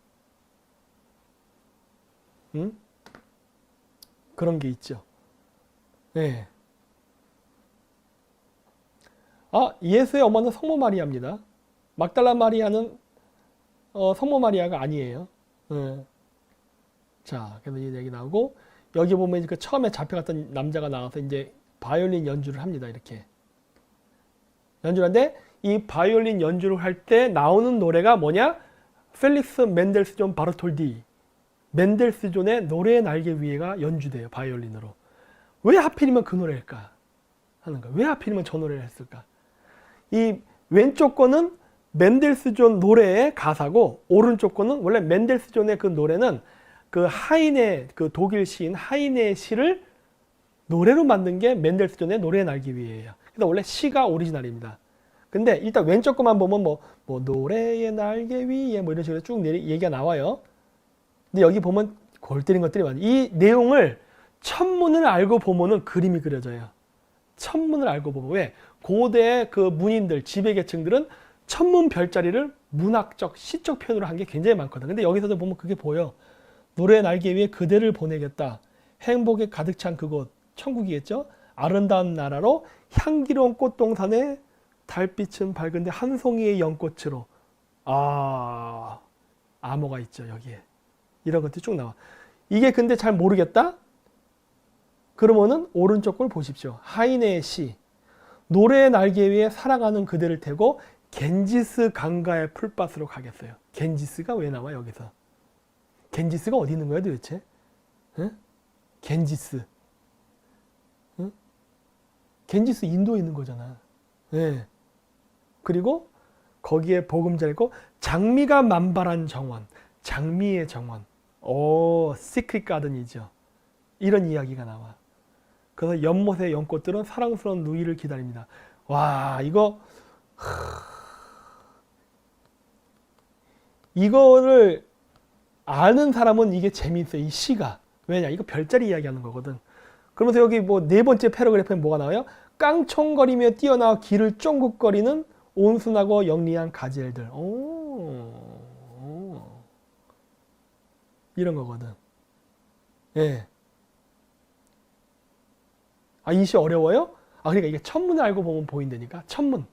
응? 그런 게 있죠. 네. 아, 예수의 어머는 성모 마리아입니다. 막달라 마리아는 성모 마리아가 아니에요. 네. 자, 그래서 이 얘기 나오고 여기 보면 그 처음에 잡혀갔던 남자가 나와서 이제 바이올린 연주를 합니다. 이렇게 연주를 하는데 이 바이올린 연주를 할 때 나오는 노래가 뭐냐? 펠릭스 멘델스존 바르톨디. 멘델스존의 노래의 날개 위에가 연주돼요. 바이올린으로. 왜 하필이면 그 노래일까? 하는 거야. 왜 하필이면 저 노래를 했을까? 이 왼쪽 거는 멘델스존 노래의 가사고 오른쪽 거는 원래 멘델스존의 그 노래는 그 하인의 그 독일 시인 하인의 시를 노래로 만든 게 멘델스존의 노래의 날개 위에예요. 그래서 원래 시가 오리지널입니다. 근데 일단 왼쪽 거만 보면 뭐 노래의 날개 위에 뭐 이런 식으로 쭉 얘기가 나와요. 근데 여기 보면 골 때린 것들이 많아요. 이 내용을 천문을 알고 보면은 그림이 그려져요. 천문을 알고 보면 왜? 고대 그 문인들, 지배계층들은 천문 별자리를 문학적, 시적 표현으로 한 게 굉장히 많거든. 근데 여기서도 보면 그게 보여. 노래의 날개 위에 그대를 보내겠다. 행복에 가득 찬 그곳, 천국이겠죠? 아름다운 나라로 향기로운 꽃동산에 달빛은 밝은데 한 송이의 연꽃으로. 아, 암호가 있죠, 여기에. 이런 것들이 쭉 나와. 이게 근데 잘 모르겠다? 그러면은 오른쪽 걸 보십시오. 하이네의 시. 노래의 날개 위에 살아가는 그대를 태고 겐지스 강가의 풀밭으로 가겠어요. 겐지스가 왜 나와 여기서? 겐지스가 어디 있는 거야 도대체? 응? 겐지스. 응? 겐지스 인도에 있는 거잖아. 네. 그리고 거기에 보금자리고 장미가 만발한 정원. 장미의 정원. 오, 시크릿 가든이죠. 이런 이야기가 나와. 그래서 연못의 연꽃들은 사랑스러운 누이를 기다립니다. 와, 이거를 아는 사람은 이게 재미있어요. 이 시가. 왜냐? 이거 별자리 이야기하는 거거든. 그러면서 여기 뭐 네 번째 패러그래프에 뭐가 나와요? 깡총거리며 뛰어나와 길을 쫑긋거리는 온순하고 영리한 가지엘들. 이런 거거든. 예. 아, 이 시 어려워요? 아, 그러니까 이게 천문을 알고 보면 보인다니까. 천문.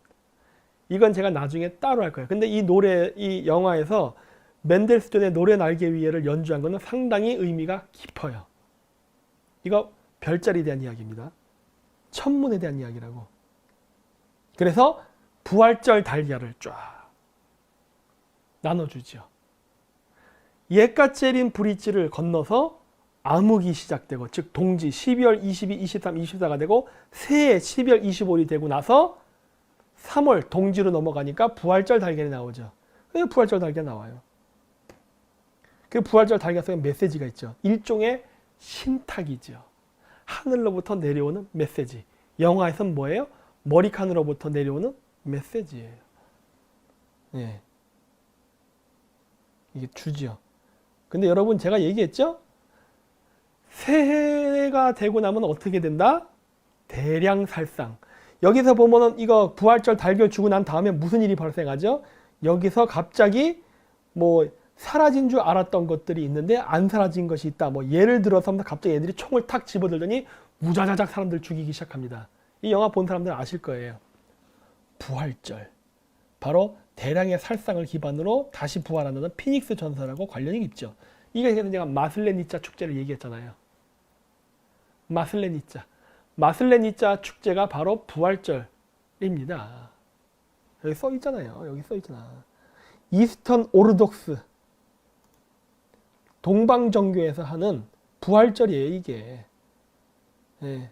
이건 제가 나중에 따로 할 거예요. 근데 이 영화에서 멘델스존의 노래 날개 위에를 연주한 거는 상당히 의미가 깊어요. 이거 별자리에 대한 이야기입니다. 천문에 대한 이야기라고. 그래서 부활절 달걀을 쫙 나눠주죠. 예까체린 브릿지를 건너서 암흑이 시작되고, 즉 동지 12월 22, 23, 24가 되고 새해 12월 25일이 되고 나서 3월 동지로 넘어가니까 부활절 달걀이 나오죠. 부활절 달걀 나와요. 그 부활절 달걀 속에 메시지가 있죠. 일종의 신탁이죠. 하늘로부터 내려오는 메시지. 영화에서는 뭐예요? 머리칸으로부터 내려오는 메시지예요. 네. 이게 주죠. 근데 여러분 제가 얘기했죠? 새해가 되고 나면 어떻게 된다? 대량살상. 여기서 보면은 이거 부활절 달걀 주고 난 다음에 무슨 일이 발생하죠? 여기서 갑자기 뭐 사라진 줄 알았던 것들이 있는데 안 사라진 것이 있다. 뭐 예를 들어서 갑자기 애들이 총을 탁 집어들더니 무자자작 사람들 죽이기 시작합니다. 이 영화 본 사람들은 아실 거예요. 부활절. 바로 대량의 살상을 기반으로 다시 부활한다는 피닉스 전설하고 관련이 있죠. 이게 제가 마슬레니짜 축제를 얘기했잖아요. 마슬레니짜 축제가 바로 부활절입니다. 여기 써 있잖아요. 여기 써 있잖아. 이스턴 오르독스 동방정교에서 하는 부활절이에요, 이게. 네.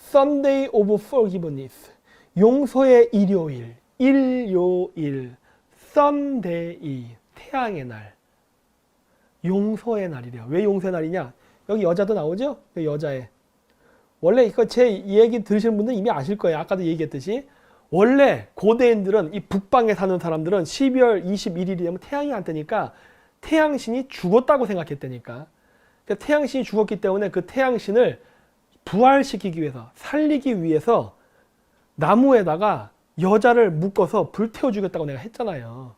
Sunday of Forgiveness. 용서의 일요일. 일요일. Sunday, 태양의 날, 용서의 날이래요. 왜 용서의 날이냐? 여기 여자도 나오죠? 여자애. 원래 이거 제 얘기 들으시는 분들은 이미 아실 거예요. 아까도 얘기했듯이 원래 고대인들은 이 북방에 사는 사람들은 12월 21일이 되면 태양이 안 뜨니까 태양신이 죽었다고 생각했다니까. 그러니까 태양신이 죽었기 때문에 그 태양신을 부활시키기 위해서, 살리기 위해서 나무에다가 여자를 묶어서 불태워 죽였다고 내가 했잖아요.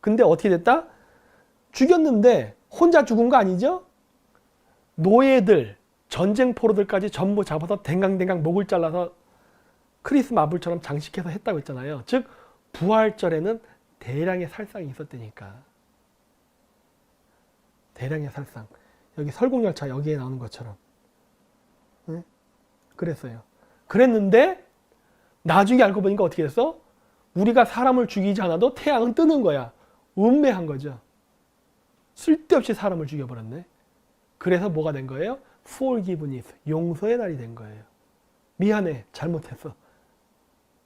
근데 어떻게 됐다? 죽였는데 혼자 죽은 거 아니죠? 노예들, 전쟁포로들까지 전부 잡아서 댕강댕강 목을 잘라서 크리스 마블처럼 장식해서 했다고 했잖아요. 즉 부활절에는 대량의 살상이 있었다니까. 대량의 살상. 여기 설국열차 여기에 나오는 것처럼. 네? 그랬어요. 그랬는데 나중에 알고 보니까 어떻게 됐어? 우리가 사람을 죽이지 않아도 태양은 뜨는 거야. 운매한 거죠. 쓸데없이 사람을 죽여버렸네. 그래서 뭐가 된 거예요? Forgiveness, 용서의 날이 된 거예요. 미안해, 잘못했어.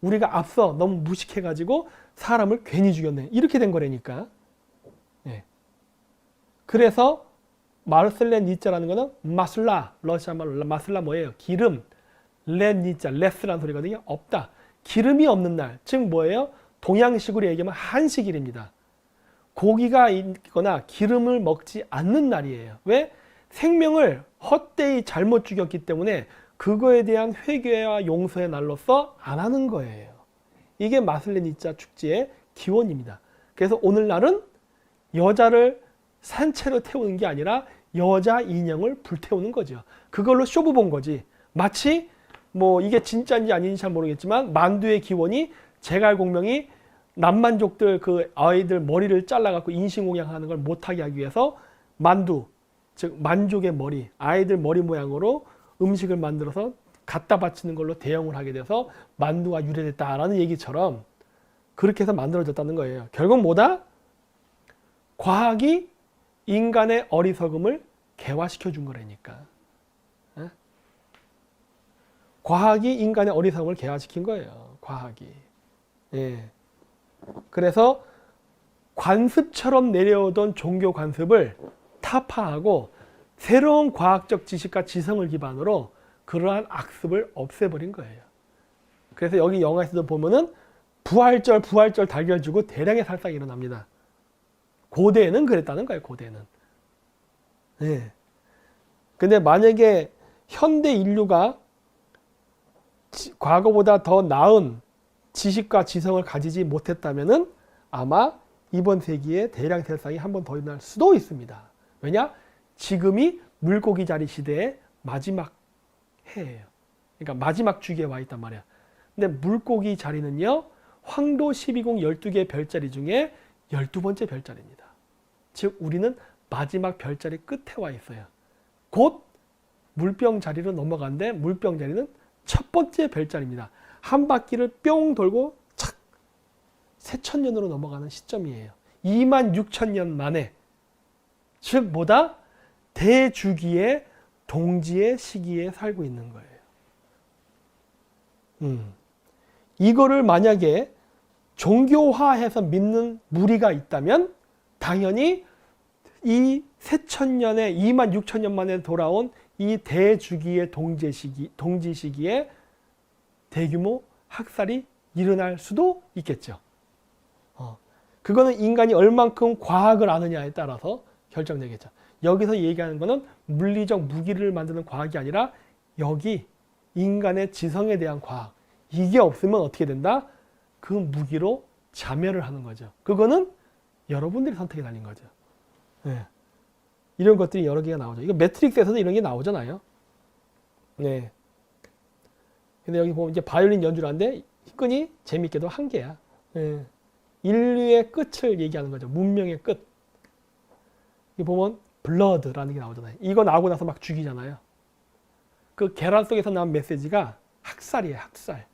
우리가 앞서 너무 무식해가지고 사람을 괜히 죽였네. 이렇게 된 거라니까. 네. 그래서 마르셀렌 니자라는 거는 마슬라, 러시아 말로 마슬라 뭐예요? 기름. 렌 니자, 레스라는 소리거든요. 없다. 기름이 없는 날. 즉 뭐예요? 동양식으로 얘기하면 한식일입니다. 고기가 있거나 기름을 먹지 않는 날이에요. 왜? 생명을 헛되이 잘못 죽였기 때문에 그거에 대한 회개와 용서의 날로서 안 하는 거예요. 이게 마슬레니자 축제의 기원입니다. 그래서 오늘날은 여자를 산채로 태우는 게 아니라 여자 인형을 불태우는 거죠. 그걸로 쇼부 본 거지. 마치 뭐 이게 진짜인지 아닌지 잘 모르겠지만 만두의 기원이 제갈공명이 남만족들 그 아이들 머리를 잘라갖고 인신공양하는 걸 못하게 하기 위해서 만두, 즉 만족의 머리, 아이들 머리 모양으로 음식을 만들어서 갖다 바치는 걸로 대형을 하게 돼서 만두가 유래됐다라는 얘기처럼 그렇게 해서 만들어졌다는 거예요. 결국 뭐다? 과학이 인간의 어리석음을 개화시켜 준 거라니까. 에? 과학이 인간의 어리석음을 개화시킨 거예요. 과학이. 예. 그래서 관습처럼 내려오던 종교 관습을 타파하고 새로운 과학적 지식과 지성을 기반으로 그러한 악습을 없애버린 거예요. 그래서 여기 영화에서도 보면은 부활절 달걀 주고 대량의 살상이 일어납니다. 고대에는 그랬다는 거예요. 고대에는. 네. 근데 만약에 현대 인류가 과거보다 더 나은 지식과 지성을 가지지 못했다면은 아마 이번 세기에 대량 살상이 한 번 더 일어날 수도 있습니다. 왜냐? 지금이 물고기 자리 시대의 마지막 해예요. 그러니까 마지막 주기에 와 있단 말이야. 근데 물고기 자리는요, 황도 12궁 12개의 별자리 중에 12번째 별자리입니다. 즉 우리는 마지막 별자리 끝에 와 있어요. 곧 물병 자리로 넘어가는데 물병 자리는 첫 번째 별자리입니다. 한 바퀴를 뿅 돌고 착 새천년으로 넘어가는 시점이에요. 26,000년 만에. 즉 뭐다? 대주기의 동지의 시기에 살고 있는 거예요. 이거를 만약에 종교화해서 믿는 무리가 있다면 당연히 이 새천년에 26,000년 만에 돌아온 이 대주기의 동지 시기에 대규모 학살이 일어날 수도 있겠죠. 그거는 인간이 얼만큼 과학을 아느냐에 따라서 결정되겠죠. 여기서 얘기하는 거는 물리적 무기를 만드는 과학이 아니라 여기 인간의 지성에 대한 과학. 이게 없으면 어떻게 된다? 그 무기로 자멸을 하는 거죠. 그거는 여러분들이 선택에 달린 거죠. 네. 이런 것들이 여러 개가 나오죠. 이거 매트릭스에서도 이런 게 나오잖아요. 네. 근데 여기 보면 이제 바이올린 연주를 하는데 끈이 재밌게도 한 개야. 네. 인류의 끝을 얘기하는 거죠. 문명의 끝. 여기 보면 블러드라는 게 나오잖아요. 이거 나오고 나서 막 죽이잖아요. 그 계란 속에서 나온 메시지가 학살이에요. 학살.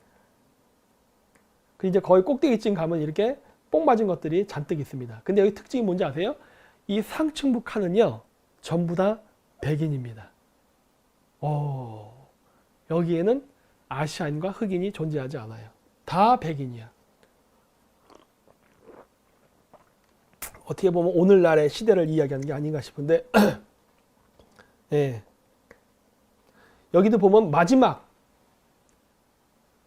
그 이제 거의 꼭대기쯤 가면 이렇게 뽕 맞은 것들이 잔뜩 있습니다. 근데 여기 특징이 뭔지 아세요? 이 상층부 칸은요, 전부 다 백인입니다. 여기에는 아시안과 흑인이 존재하지 않아요. 다 백인이야. 어떻게 보면 오늘날의 시대를 이야기하는 게 아닌가 싶은데 예. 여기도 보면 마지막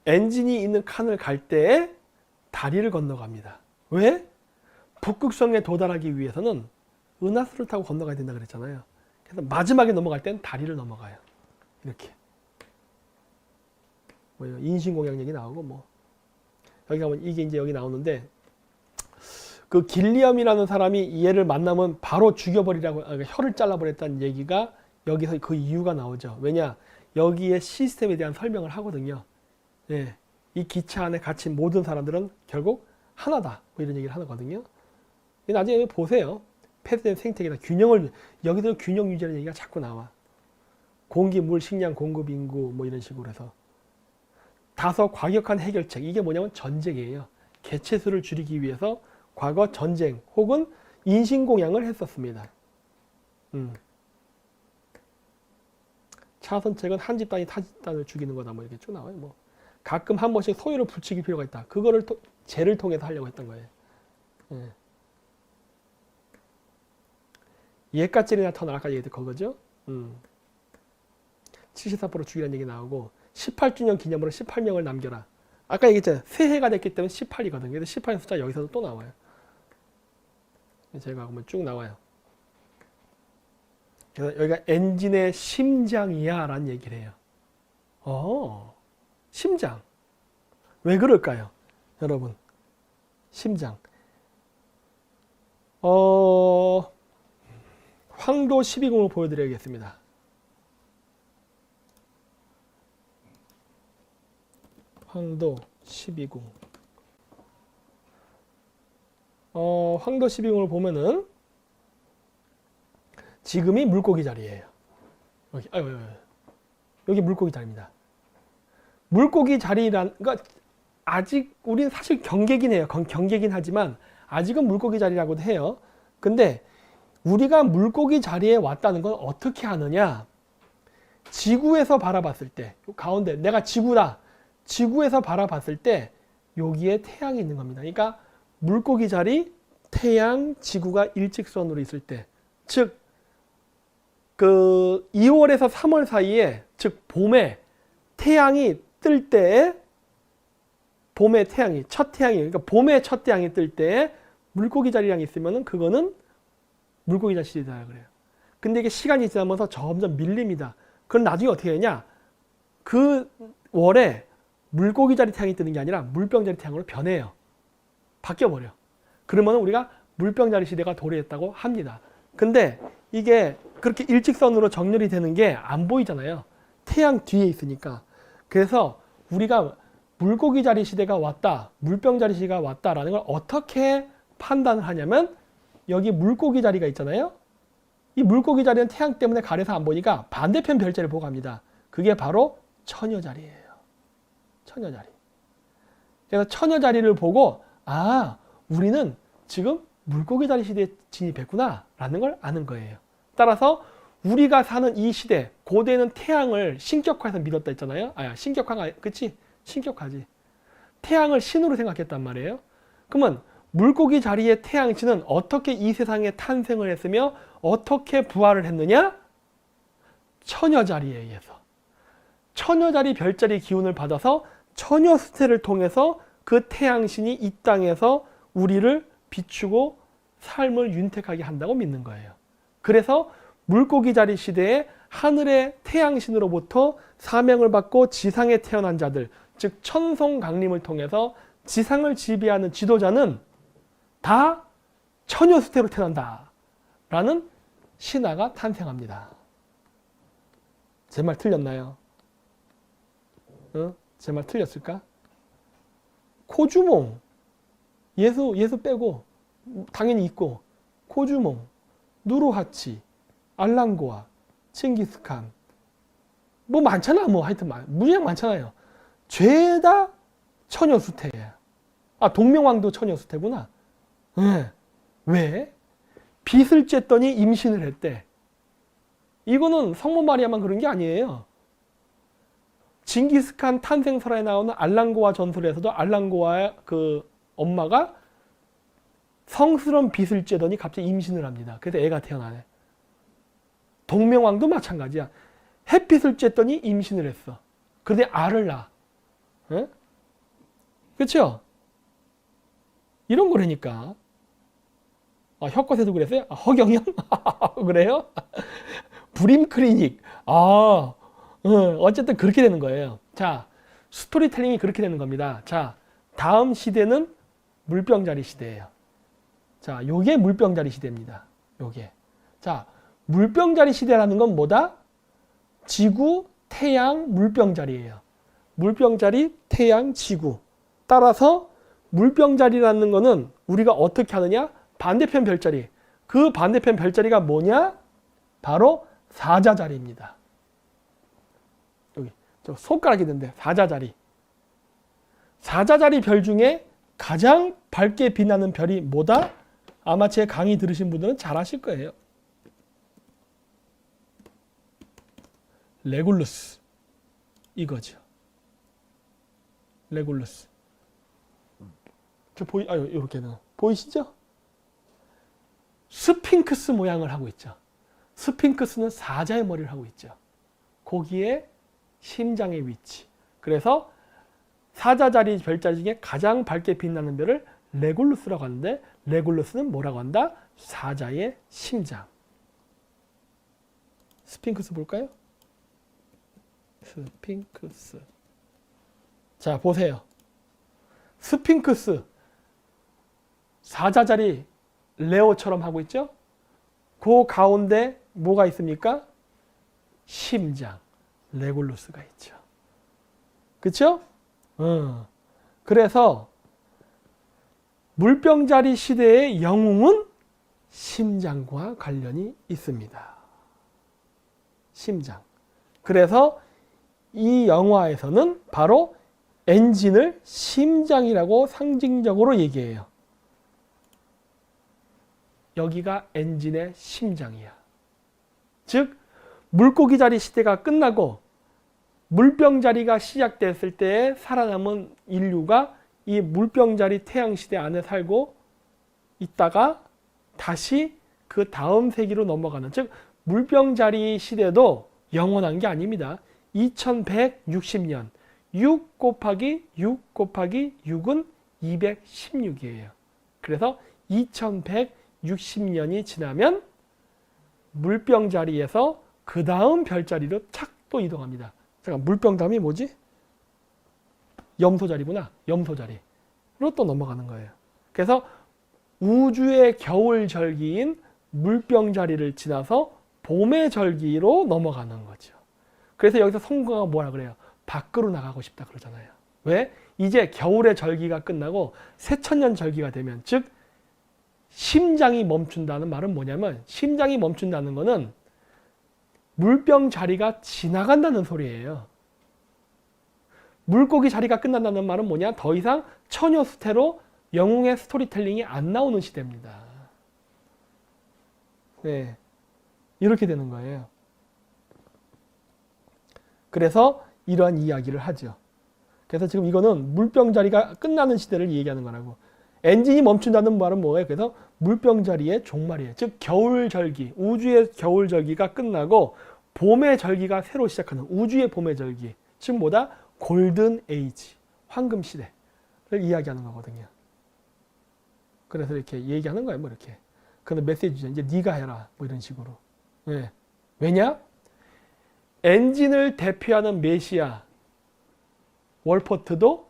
엔진이 있는 칸을 갈 때 다리를 건너갑니다. 왜? 북극성에 도달하기 위해서는 은하수를 타고 건너가야 된다 그랬잖아요. 그래서 마지막에 넘어갈 때는 다리를 넘어가요. 이렇게. 뭐 인신공양 얘기 나오고 뭐 여기 가면 이게 이제 여기 나오는데 그 길리엄이라는 사람이 얘를 만나면 바로 죽여버리라고 혀를 잘라버렸다는 얘기가 여기서 그 이유가 나오죠. 왜냐? 여기에 시스템에 대한 설명을 하거든요. 예, 이 기차 안에 갇힌 모든 사람들은 결국 하나다. 뭐 이런 얘기를 하거든요. 나중에 보세요. 폐쇄된 생태계나 균형을 여기서 균형 유지라는 얘기가 자꾸 나와. 공기, 물, 식량, 공급, 인구 뭐 이런 식으로 해서 다소 과격한 해결책. 이게 뭐냐면 전쟁이에요. 개체수를 줄이기 위해서 과거 전쟁 혹은 인신공양을 했었습니다. 차선책은 한 집단이 타 집단을 죽이는 거다. 뭐 이렇게 쭉 나와요. 뭐 가끔 한 번씩 소유를 붙이길 필요가 있다. 그거를 죄를 통해서 하려고 했던 거예요. 예. 예까지리 나타나 아까 얘기했던 그거죠. 74% 죽이라는 얘기 나오고 18주년 기념으로 18명을 남겨라. 아까 얘기했잖아요. 새해가 됐기 때문에 18이거든요. 그래서 18의 숫자 여기서도 또 나와요. 제가 보면 쭉 나와요. 그래서 여기가 엔진의 심장이야 라는 얘기를 해요. 심장. 왜 그럴까요? 여러분. 심장. 황도 12궁을 보여드려야겠습니다. 황도 12궁. 황도 12궁을 보면은 지금이 물고기 자리예요. 여기 물고기 자리입니다. 물고기 자리란, 그러니까 아직 우리는 사실 경계긴 해요. 경계긴 하지만 아직은 물고기 자리라고도 해요. 근데 우리가 물고기 자리에 왔다는 건 어떻게 하느냐? 지구에서 바라봤을 때, 가운데 내가 지구다. 지구에서 바라봤을 때 여기에 태양이 있는 겁니다. 그러니까 물고기 자리, 태양, 지구가 일직선으로 있을 때, 즉 그 2월에서 3월 사이에, 즉 봄에 태양이 뜰 때에, 봄에 태양이, 첫 태양이, 그러니까 봄에 첫 태양이 뜰 때에 물고기 자리랑 있으면은 그거는 물고기 자리 시대다 그래요. 근데 이게 시간이 지나면서 점점 밀립니다. 그럼 나중에 어떻게 되냐? 그 월에 물고기 자리 태양이 뜨는 게 아니라 물병 자리 태양으로 변해요. 바뀌어버려. 그러면 우리가 물병 자리 시대가 도래했다고 합니다. 근데 이게 그렇게 일직선으로 정렬이 되는 게 안 보이잖아요. 태양 뒤에 있으니까. 그래서 우리가 물고기 자리 시대가 왔다, 물병 자리 시대가 왔다라는 걸 어떻게 판단을 하냐면 여기 물고기 자리가 있잖아요. 이 물고기 자리는 태양 때문에 가려서 안 보니까 반대편 별자리를 보고 갑니다. 그게 바로 처녀 자리예요. 처녀 자리. 그래서 처녀 자리를 보고 우리는 지금 물고기 자리 시대에 진입했구나 라는 걸 아는 거예요. 따라서 우리가 사는 이 시대, 고대는 태양을 신격화해서 믿었다 했잖아요. 신격화가, 그치? 신격화지. 태양을 신으로 생각했단 말이에요. 그러면 물고기 자리의 태양신은 어떻게 이 세상에 탄생을 했으며 어떻게 부활을 했느냐? 처녀 자리에 의해서. 처녀 자리 별자리 기운을 받아서 처녀 수태를 통해서 그 태양신이 이 땅에서 우리를 비추고 삶을 윤택하게 한다고 믿는 거예요. 그래서 물고기 자리 시대에 하늘의 태양신으로부터 사명을 받고 지상에 태어난 자들, 즉 천송 강림을 통해서 지상을 지배하는 지도자는 다 처녀 수태로 태어난다 라는 신화가 탄생합니다. 제 말 틀렸나요? 제 말 틀렸을까? 코주몽, 예수 빼고 당연히 있고, 코주몽, 누르하치, 알랑고아, 칭기스칸, 뭐 많잖아. 뭐 하여튼 무지하게 많잖아요. 죄다 처녀 수태예요. 동명왕도 처녀 수태구나. 네. 왜? 빚을 쬐더니 임신을 했대. 이거는 성모 마리아만 그런 게 아니에요. 징기스칸 탄생설에 나오는 알랑고아 전설에서도 알랑고아의 그 엄마가 성스러운 빚을 째더니 갑자기 임신을 합니다. 그래서 애가 태어나네. 동명왕도 마찬가지야. 햇빛을 쬐더니 임신을 했어. 그런데 알을 낳아. 에? 그렇죠? 이런 거라니까. 아, 혀컷에도 그랬어요? 아, 허경영? 그래요? 불임클리닉. 아, 어쨌든 그렇게 되는 거예요. 자, 스토리텔링이 그렇게 되는 겁니다. 자, 다음 시대는 물병자리 시대예요. 자, 요게 물병자리 시대입니다. 요게. 자, 물병자리 시대라는 건 뭐다? 지구, 태양, 물병자리예요. 물병자리, 태양, 지구. 따라서 물병자리라는 거는 우리가 어떻게 하느냐? 반대편 별자리. 그 반대편 별자리가 뭐냐? 바로 사자자리입니다. 여기 저 손가락이 있는데 사자자리. 사자자리 별 중에 가장 밝게 빛나는 별이 뭐다? 아마 제 강의 들으신 분들은 잘 아실 거예요. 레굴루스. 이거죠. 레굴루스. 이렇게는 보이시죠? 스핑크스 모양을 하고 있죠. 스핑크스는 사자의 머리를 하고 있죠. 거기에 심장의 위치. 그래서 사자자리 별자리 중에 가장 밝게 빛나는 별을 레굴루스라고 하는데, 레굴루스는 뭐라고 한다? 사자의 심장. 스핑크스 볼까요? 스핑크스. 자, 보세요. 스핑크스. 사자자리 레오처럼 하고 있죠? 그 가운데 뭐가 있습니까? 심장. 레굴루스가 있죠. 그쵸? 그래서 물병자리 시대의 영웅은 심장과 관련이 있습니다. 심장. 그래서 이 영화에서는 바로 엔진을 심장이라고 상징적으로 얘기해요. 여기가 엔진의 심장이야. 즉 물고기 자리 시대가 끝나고 물병자리가 시작됐을 때 살아남은 인류가 이 물병자리 태양시대 안에 살고 있다가 다시 그 다음 세기로 넘어가는, 즉 물병자리 시대도 영원한 게 아닙니다. 2160년 6 곱하기 6 곱하기 6은 216이에요. 그래서 2160년이 지나면 물병자리에서 그 다음 별자리로 착 또 이동합니다. 잠깐, 물병 다음이 뭐지? 염소자리구나. 염소자리로 또 넘어가는 거예요. 그래서 우주의 겨울 절기인 물병자리를 지나서 봄의 절기로 넘어가는 거죠. 그래서 여기서 성경가 뭐라 그래요? 밖으로 나가고 싶다 그러잖아요. 왜? 이제 겨울의 절기가 끝나고 새천년 절기가 되면, 즉 심장이 멈춘다는 말은 뭐냐면, 심장이 멈춘다는 거는 물병 자리가 지나간다는 소리예요. 물고기 자리가 끝난다는 말은 뭐냐? 더 이상 처녀 수태로 영웅의 스토리텔링이 안 나오는 시대입니다. 네, 이렇게 되는 거예요. 그래서 이러한 이야기를 하죠. 그래서 지금 이거는 물병 자리가 끝나는 시대를 얘기하는 거라고. 엔진이 멈춘다는 말은 뭐예요? 그래서 물병자리의 종말이에요. 즉 겨울 절기, 우주의 겨울 절기가 끝나고 봄의 절기가 새로 시작하는 우주의 봄의 절기. 즉 뭐다? 골든 에이지, 황금 시대를 이야기하는 거거든요. 그래서 이렇게 얘기하는 거예요. 뭐 이렇게. 근데 메시지죠. 이제 네가 해라. 뭐 이런 식으로. 네. 왜냐? 엔진을 대표하는 메시아 월포트도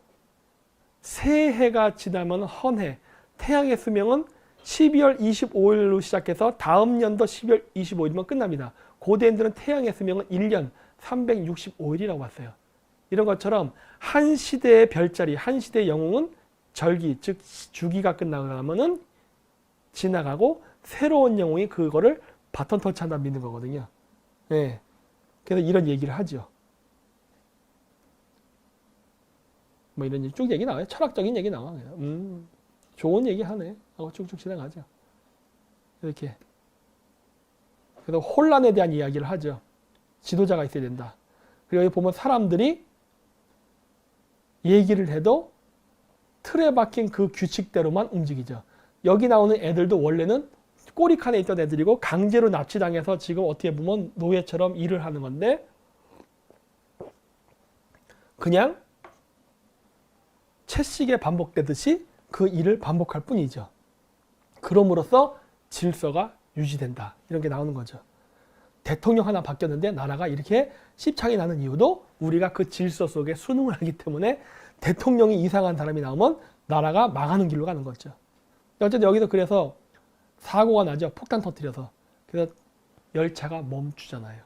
새해가 지나면 헌해. 태양의 수명은 12월 25일로 시작해서 다음 연도 12월 25일이면 끝납니다. 고대인들은 태양의 수명은 1년 365일이라고 봤어요. 이런 것처럼 한 시대의 별자리, 한 시대의 영웅은 절기, 즉 주기가 끝나면은 지나가고 새로운 영웅이 그거를 바톤 터치한다 믿는 거거든요. 네. 그래서 이런 얘기를 하죠. 뭐 이런 쭉 얘기 나와요. 철학적인 얘기 나와. 좋은 얘기 하네 하고 쭉쭉 지나가죠. 이렇게. 그래서 혼란에 대한 이야기를 하죠. 지도자가 있어야 된다. 그리고 여기 보면 사람들이 얘기를 해도 틀에 박힌 그 규칙대로만 움직이죠. 여기 나오는 애들도 원래는 꼬리칸에 있던 애들이고 강제로 납치당해서 지금 어떻게 보면 노예처럼 일을 하는 건데 그냥 채식에 반복되듯이 그 일을 반복할 뿐이죠. 그럼으로써 질서가 유지된다. 이런 게 나오는 거죠. 대통령 하나 바뀌었는데 나라가 이렇게 씹창이 나는 이유도 우리가 그 질서 속에 순응을 하기 때문에 대통령이 이상한 사람이 나오면 나라가 망하는 길로 가는 거죠. 어쨌든 여기서 그래서 사고가 나죠. 폭탄 터뜨려서. 그래서 열차가 멈추잖아요.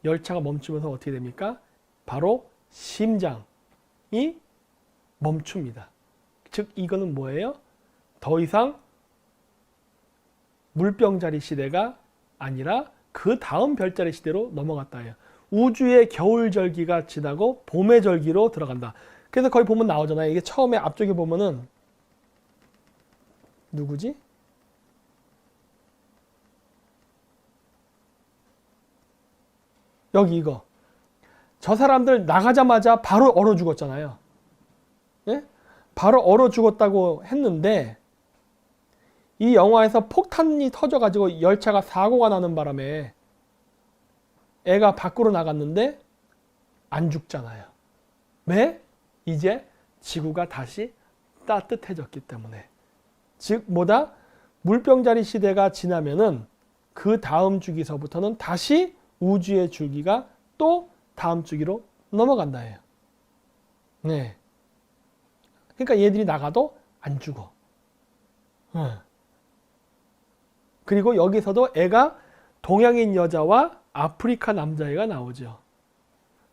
열차가 멈추면서 어떻게 됩니까? 바로 심장이 멈춥니다. 즉 이거는 뭐예요? 더 이상 물병자리 시대가 아니라 그 다음 별자리 시대로 넘어갔다 해요. 우주의 겨울절기가 지나고 봄의 절기로 들어간다. 그래서 거기 보면 나오잖아요. 이게 처음에 앞쪽에 보면은 누구지? 여기 이거. 저 사람들 나가자마자 바로 얼어 죽었잖아요. 예? 바로 얼어 죽었다고 했는데 이 영화에서 폭탄이 터져가지고 열차가 사고가 나는 바람에 애가 밖으로 나갔는데 안 죽잖아요. 왜? 이제 지구가 다시 따뜻해졌기 때문에. 즉 뭐다? 물병자리 시대가 지나면은 그 다음 주기서부터는 다시 우주의 주기가 또 다음 주기로 넘어간다 해요. 네. 그러니까 얘들이 나가도 안 죽어. 그리고 여기서도 애가 동양인 여자와 아프리카 남자애가 나오죠.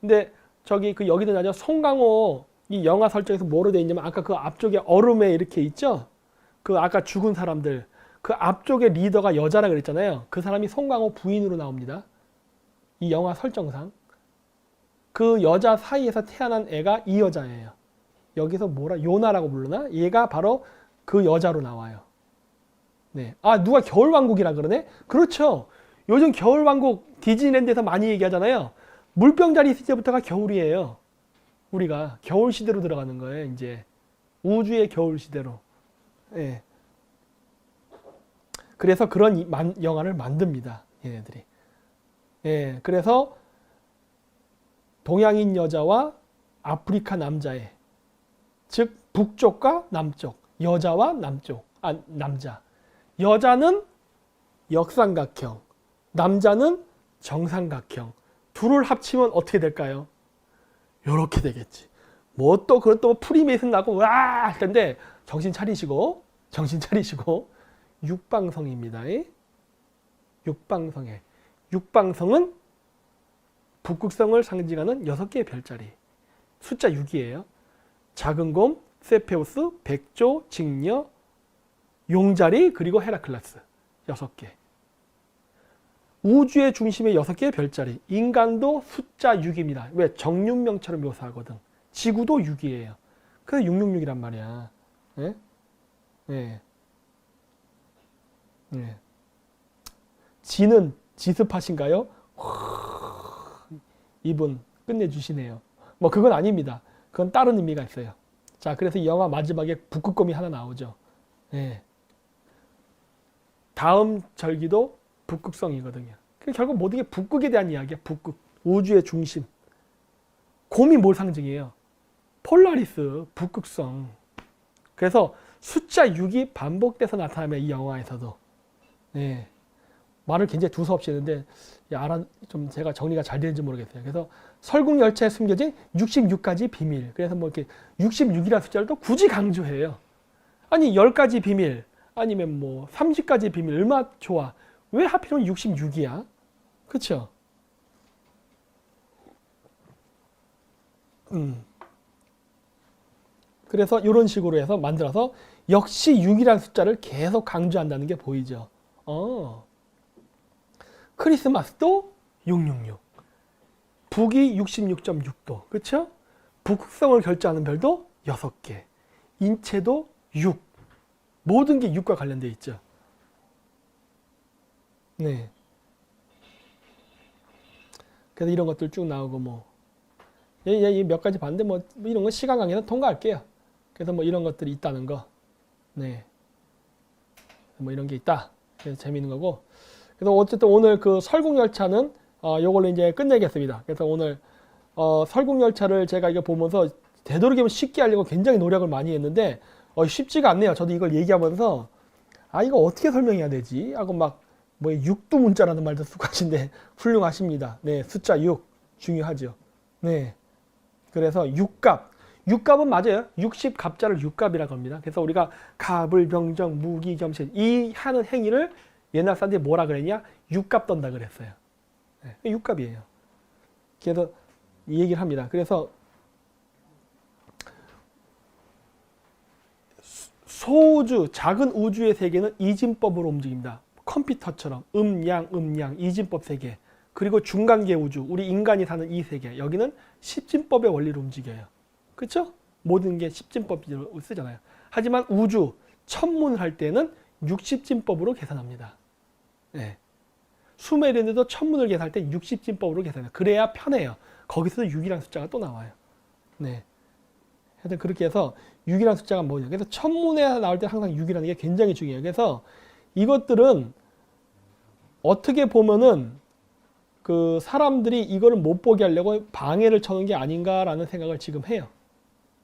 근데 저기 그 여기도 나죠. 송강호 이 영화 설정에서 뭐로 돼 있냐면 아까 그 앞쪽에 얼음에 이렇게 있죠. 그 아까 죽은 사람들 그 앞쪽에 리더가 여자라 그랬잖아요. 그 사람이 송강호 부인으로 나옵니다. 이 영화 설정상 그 여자 사이에서 태어난 애가 이 여자예요. 여기서 뭐라 요나라고 부르나? 얘가 바로 그 여자로 나와요. 네. 아 누가 겨울왕국이라 그러네? 그렇죠. 요즘 겨울왕국 디즈니랜드에서 많이 얘기하잖아요. 물병자리 시대부터가 겨울이에요. 우리가 겨울 시대로 들어가는 거예요. 이제 우주의 겨울 시대로. 네. 그래서 그런 영화를 만듭니다. 얘네들이. 네. 그래서 동양인 여자와 아프리카 남자애, 즉 북쪽과 남쪽, 여자와 남자. 여자는 역삼각형, 남자는 정삼각형. 둘을 합치면 어떻게 될까요? 요렇게 되겠지. 뭐 또 그런 또 프리메이슨 나고 와 할 텐데 정신 차리시고 육방성입니다. 육방성은 북극성을 상징하는 6개의 별자리. 숫자 6이에요. 작은 곰, 세페우스, 백조, 직녀, 용자리, 그리고 헤라클레스. 6개. 우주의 중심에 6개의 별자리. 인간도 숫자 6입니다. 왜? 정육명처럼 묘사하거든. 지구도 6이에요. 그래서 666이란 말이야. 네? 네. 네. 지는 지습하신가요? 이분 끝내주시네요. 뭐 그건 아닙니다. 그건 다른 의미가 있어요. 자, 그래서 이 영화 마지막에 북극곰이 하나 나오죠. 네. 다음 절기도 북극성이거든요. 결국 모든 게 북극에 대한 이야기야. 북극. 우주의 중심. 곰이 뭘 상징해요? 폴라리스, 북극성. 그래서 숫자 6이 반복돼서 나타나면 이 영화에서도. 네. 말을 굉장히 두서없이 했는데 좀 제가 정리가 잘 되는지 모르겠어요. 그래서 설국열차에 숨겨진 66가지 비밀. 그래서 뭐 이렇게 66이라는 숫자를 또 굳이 강조해요. 아니 10가지 비밀 아니면 뭐 30가지 비밀 얼마나 좋아. 왜 하필이면 66이야? 그쵸? 그래서 이런 식으로 해서 만들어서 역시 6이라는 숫자를 계속 강조한다는 게 보이죠. 크리스마스도 666. 북이 66.6도. 그쵸? 북극성을 결정하는 별도 6개. 인체도 6. 모든 게 6과 관련되어 있죠. 네. 그래서 이런 것들 쭉 나오고 뭐. 몇 가지 봤는데 뭐 이런 거 시간 관계는 통과할게요. 그래서 뭐 이런 것들이 있다는 거. 네. 뭐 이런 게 있다. 그래서 재미있는 거고. 그래서 어쨌든 오늘 그 설국열차는 요걸로 이제 끝내겠습니다. 그래서 오늘 설국열차를 제가 이거 보면서 되도록이면 쉽게 하려고 굉장히 노력을 많이 했는데 쉽지가 않네요. 저도 이걸 얘기하면서 이거 어떻게 설명해야 되지? 하고 막 뭐 육두문자라는 말도 쓰고 하신데 훌륭하십니다. 네, 숫자 6 중요하죠. 네, 그래서 육갑은 맞아요. 60갑자를 육갑이라고 합니다. 그래서 우리가 갑을 병정 무기 겸신 이 하는 행위를 옛날 사람들이 뭐라 그랬냐? 육갑 떤다 그랬어요. 네, 육갑이에요. 그래서 이 얘기를 합니다. 그래서 소우주, 작은 우주의 세계는 이진법으로 움직입니다. 컴퓨터처럼 음양, 이진법 세계. 그리고 중간계 우주, 우리 인간이 사는 이 세계. 여기는 십진법의 원리로 움직여요. 그렇죠? 모든 게 십진법으로 쓰잖아요. 하지만 우주, 천문을 할 때는 육십진법으로 계산합니다. 네. 수메르인들도 천문을 계산할 때 육십진법으로 계산해요. 그래야 편해요. 거기서도 6이라는 숫자가 또 나와요. 네. 하여튼 그렇게 해서 6이라는 숫자가 뭐냐. 그래서 천문에 나올 때 항상 6이라는 게 굉장히 중요해요. 그래서 이것들은 어떻게 보면은 그 사람들이 이거를 못 보게 하려고 방해를 쳐놓은 게 아닌가라는 생각을 지금 해요.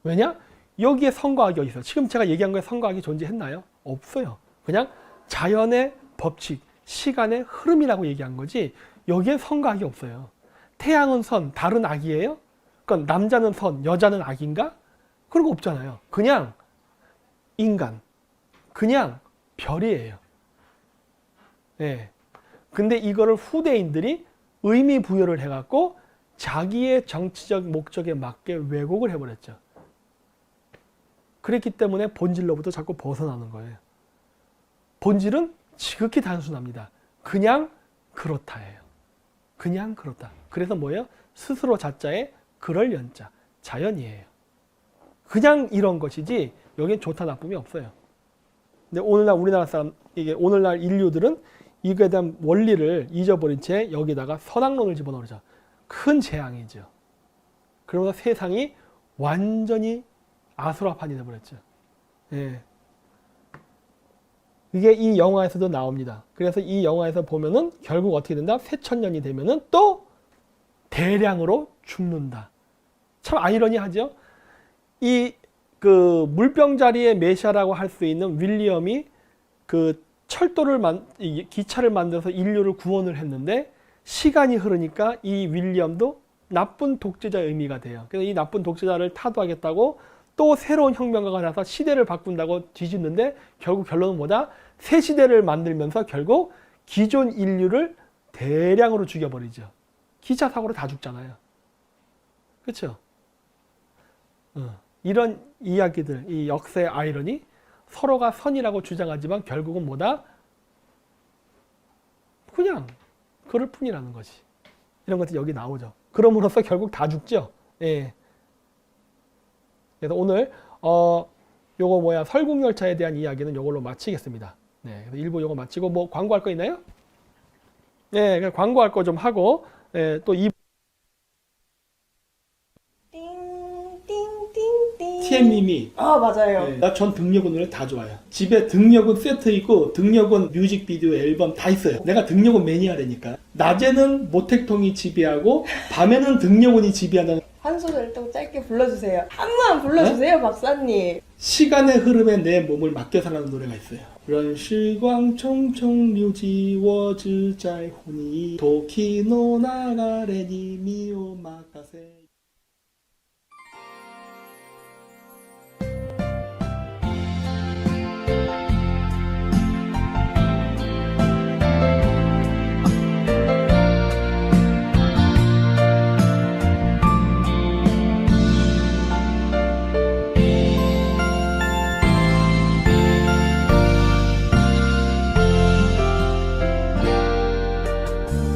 왜냐? 여기에 선과학이 어디 있어요? 지금 제가 얘기한 거에 선과학이 존재했나요? 없어요. 그냥 자연의 법칙, 시간의 흐름이라고 얘기한 거지 여기에 선과학이 없어요. 태양은 선, 달은 악이에요? 그러니까 남자는 선, 여자는 악인가? 그런 거 없잖아요. 그냥 인간, 그냥 별이에요. 네. 근데 이거를 후대인들이 의미 부여를 해갖고 자기의 정치적 목적에 맞게 왜곡을 해버렸죠. 그랬기 때문에 본질로부터 자꾸 벗어나는 거예요. 본질은 지극히 단순합니다. 그냥 그렇다예요. 그냥 그렇다. 그래서 뭐예요? 스스로 자자에 그럴 연자, 자연이에요. 그냥 이런 것이지 여기엔 좋다 나쁨이 없어요. 근데 오늘날 우리나라 사람, 이게 오늘날 인류들은 이거에 대한 원리를 잊어버린 채 여기다가 선악론을 집어넣으죠. 큰 재앙이죠. 그러면서 세상이 완전히 아수라판이 되어버렸죠. 예. 이게 이 영화에서도 나옵니다. 그래서 이 영화에서 보면은 결국 어떻게 된다? 새천년이 되면은 또 대량으로 죽는다. 참 아이러니하죠? 이 그 물병자리의 메시아라고 할 수 있는 윌리엄이 그 기차를 만들어서 인류를 구원을 했는데 시간이 흐르니까 이 윌리엄도 나쁜 독재자의 의미가 돼요. 그래서 이 나쁜 독재자를 타도하겠다고 또 새로운 혁명가가 나서 시대를 바꾼다고 뒤집는데 결국 결론은 뭐다? 새 시대를 만들면서 결국 기존 인류를 대량으로 죽여버리죠. 기차 사고로 다 죽잖아요. 그렇죠? 이런 이야기들, 이 역사의 아이러니, 서로가 선이라고 주장하지만 결국은 뭐다? 그냥 그럴 뿐이라는 거지. 이런 것들이 여기 나오죠. 그럼으로써 결국 다 죽죠. 예. 그래서 오늘 요거 설국열차에 대한 이야기는 요걸로 마치겠습니다. 네, 그래서 일부 요거 마치고 뭐 광고할 거 있나요? 네, 광고할 거 좀 하고 또 TM님이 맞아요. 나 전 등려군 노래 다 좋아요. 집에 등려군 세트 있고 등려군 뮤직비디오 앨범 다 있어요. 내가 등려군 매니아라니까. 낮에는 모택통이 지배하고 밤에는 등려군이 지배한다는. 한 소절 또 짧게 불러주세요. 한 번만 불러주세요, 네? 박사님. 시간의 흐름에 내 몸을 맡겨서라는 노래가 있어요. 人时光匆匆流迹我只在乎你時の流れに身を任せ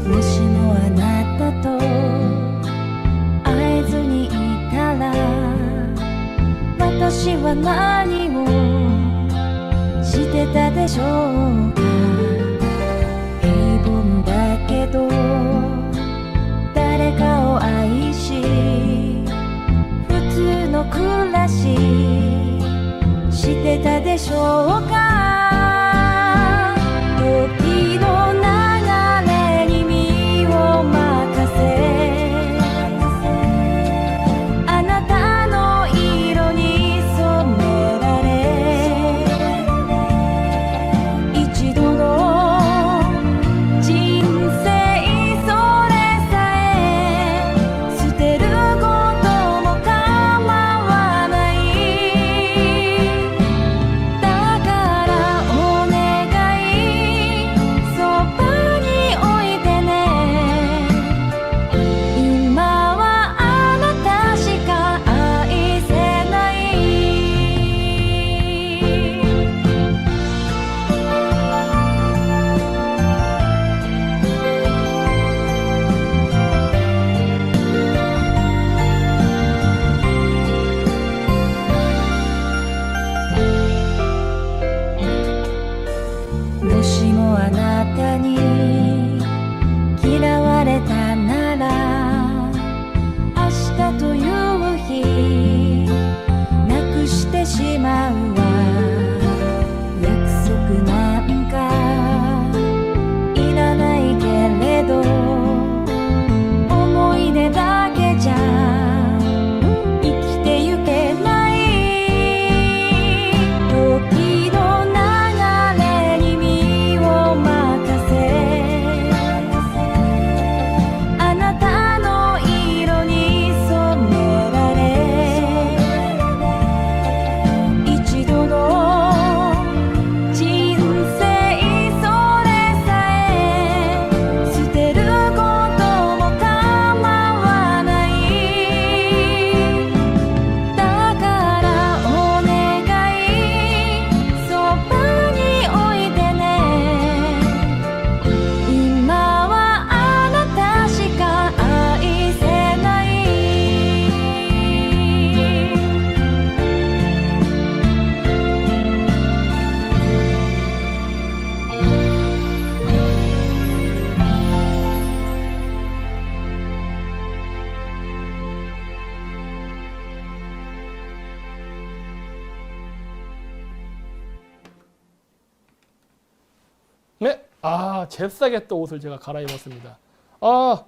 もしもあなたと会えずにいたら私は何をしてたでしょうか平凡だけど誰かを愛し普通の暮らししてたでしょうか 잽싸게 또 옷을 제가 갈아입었습니다. 아,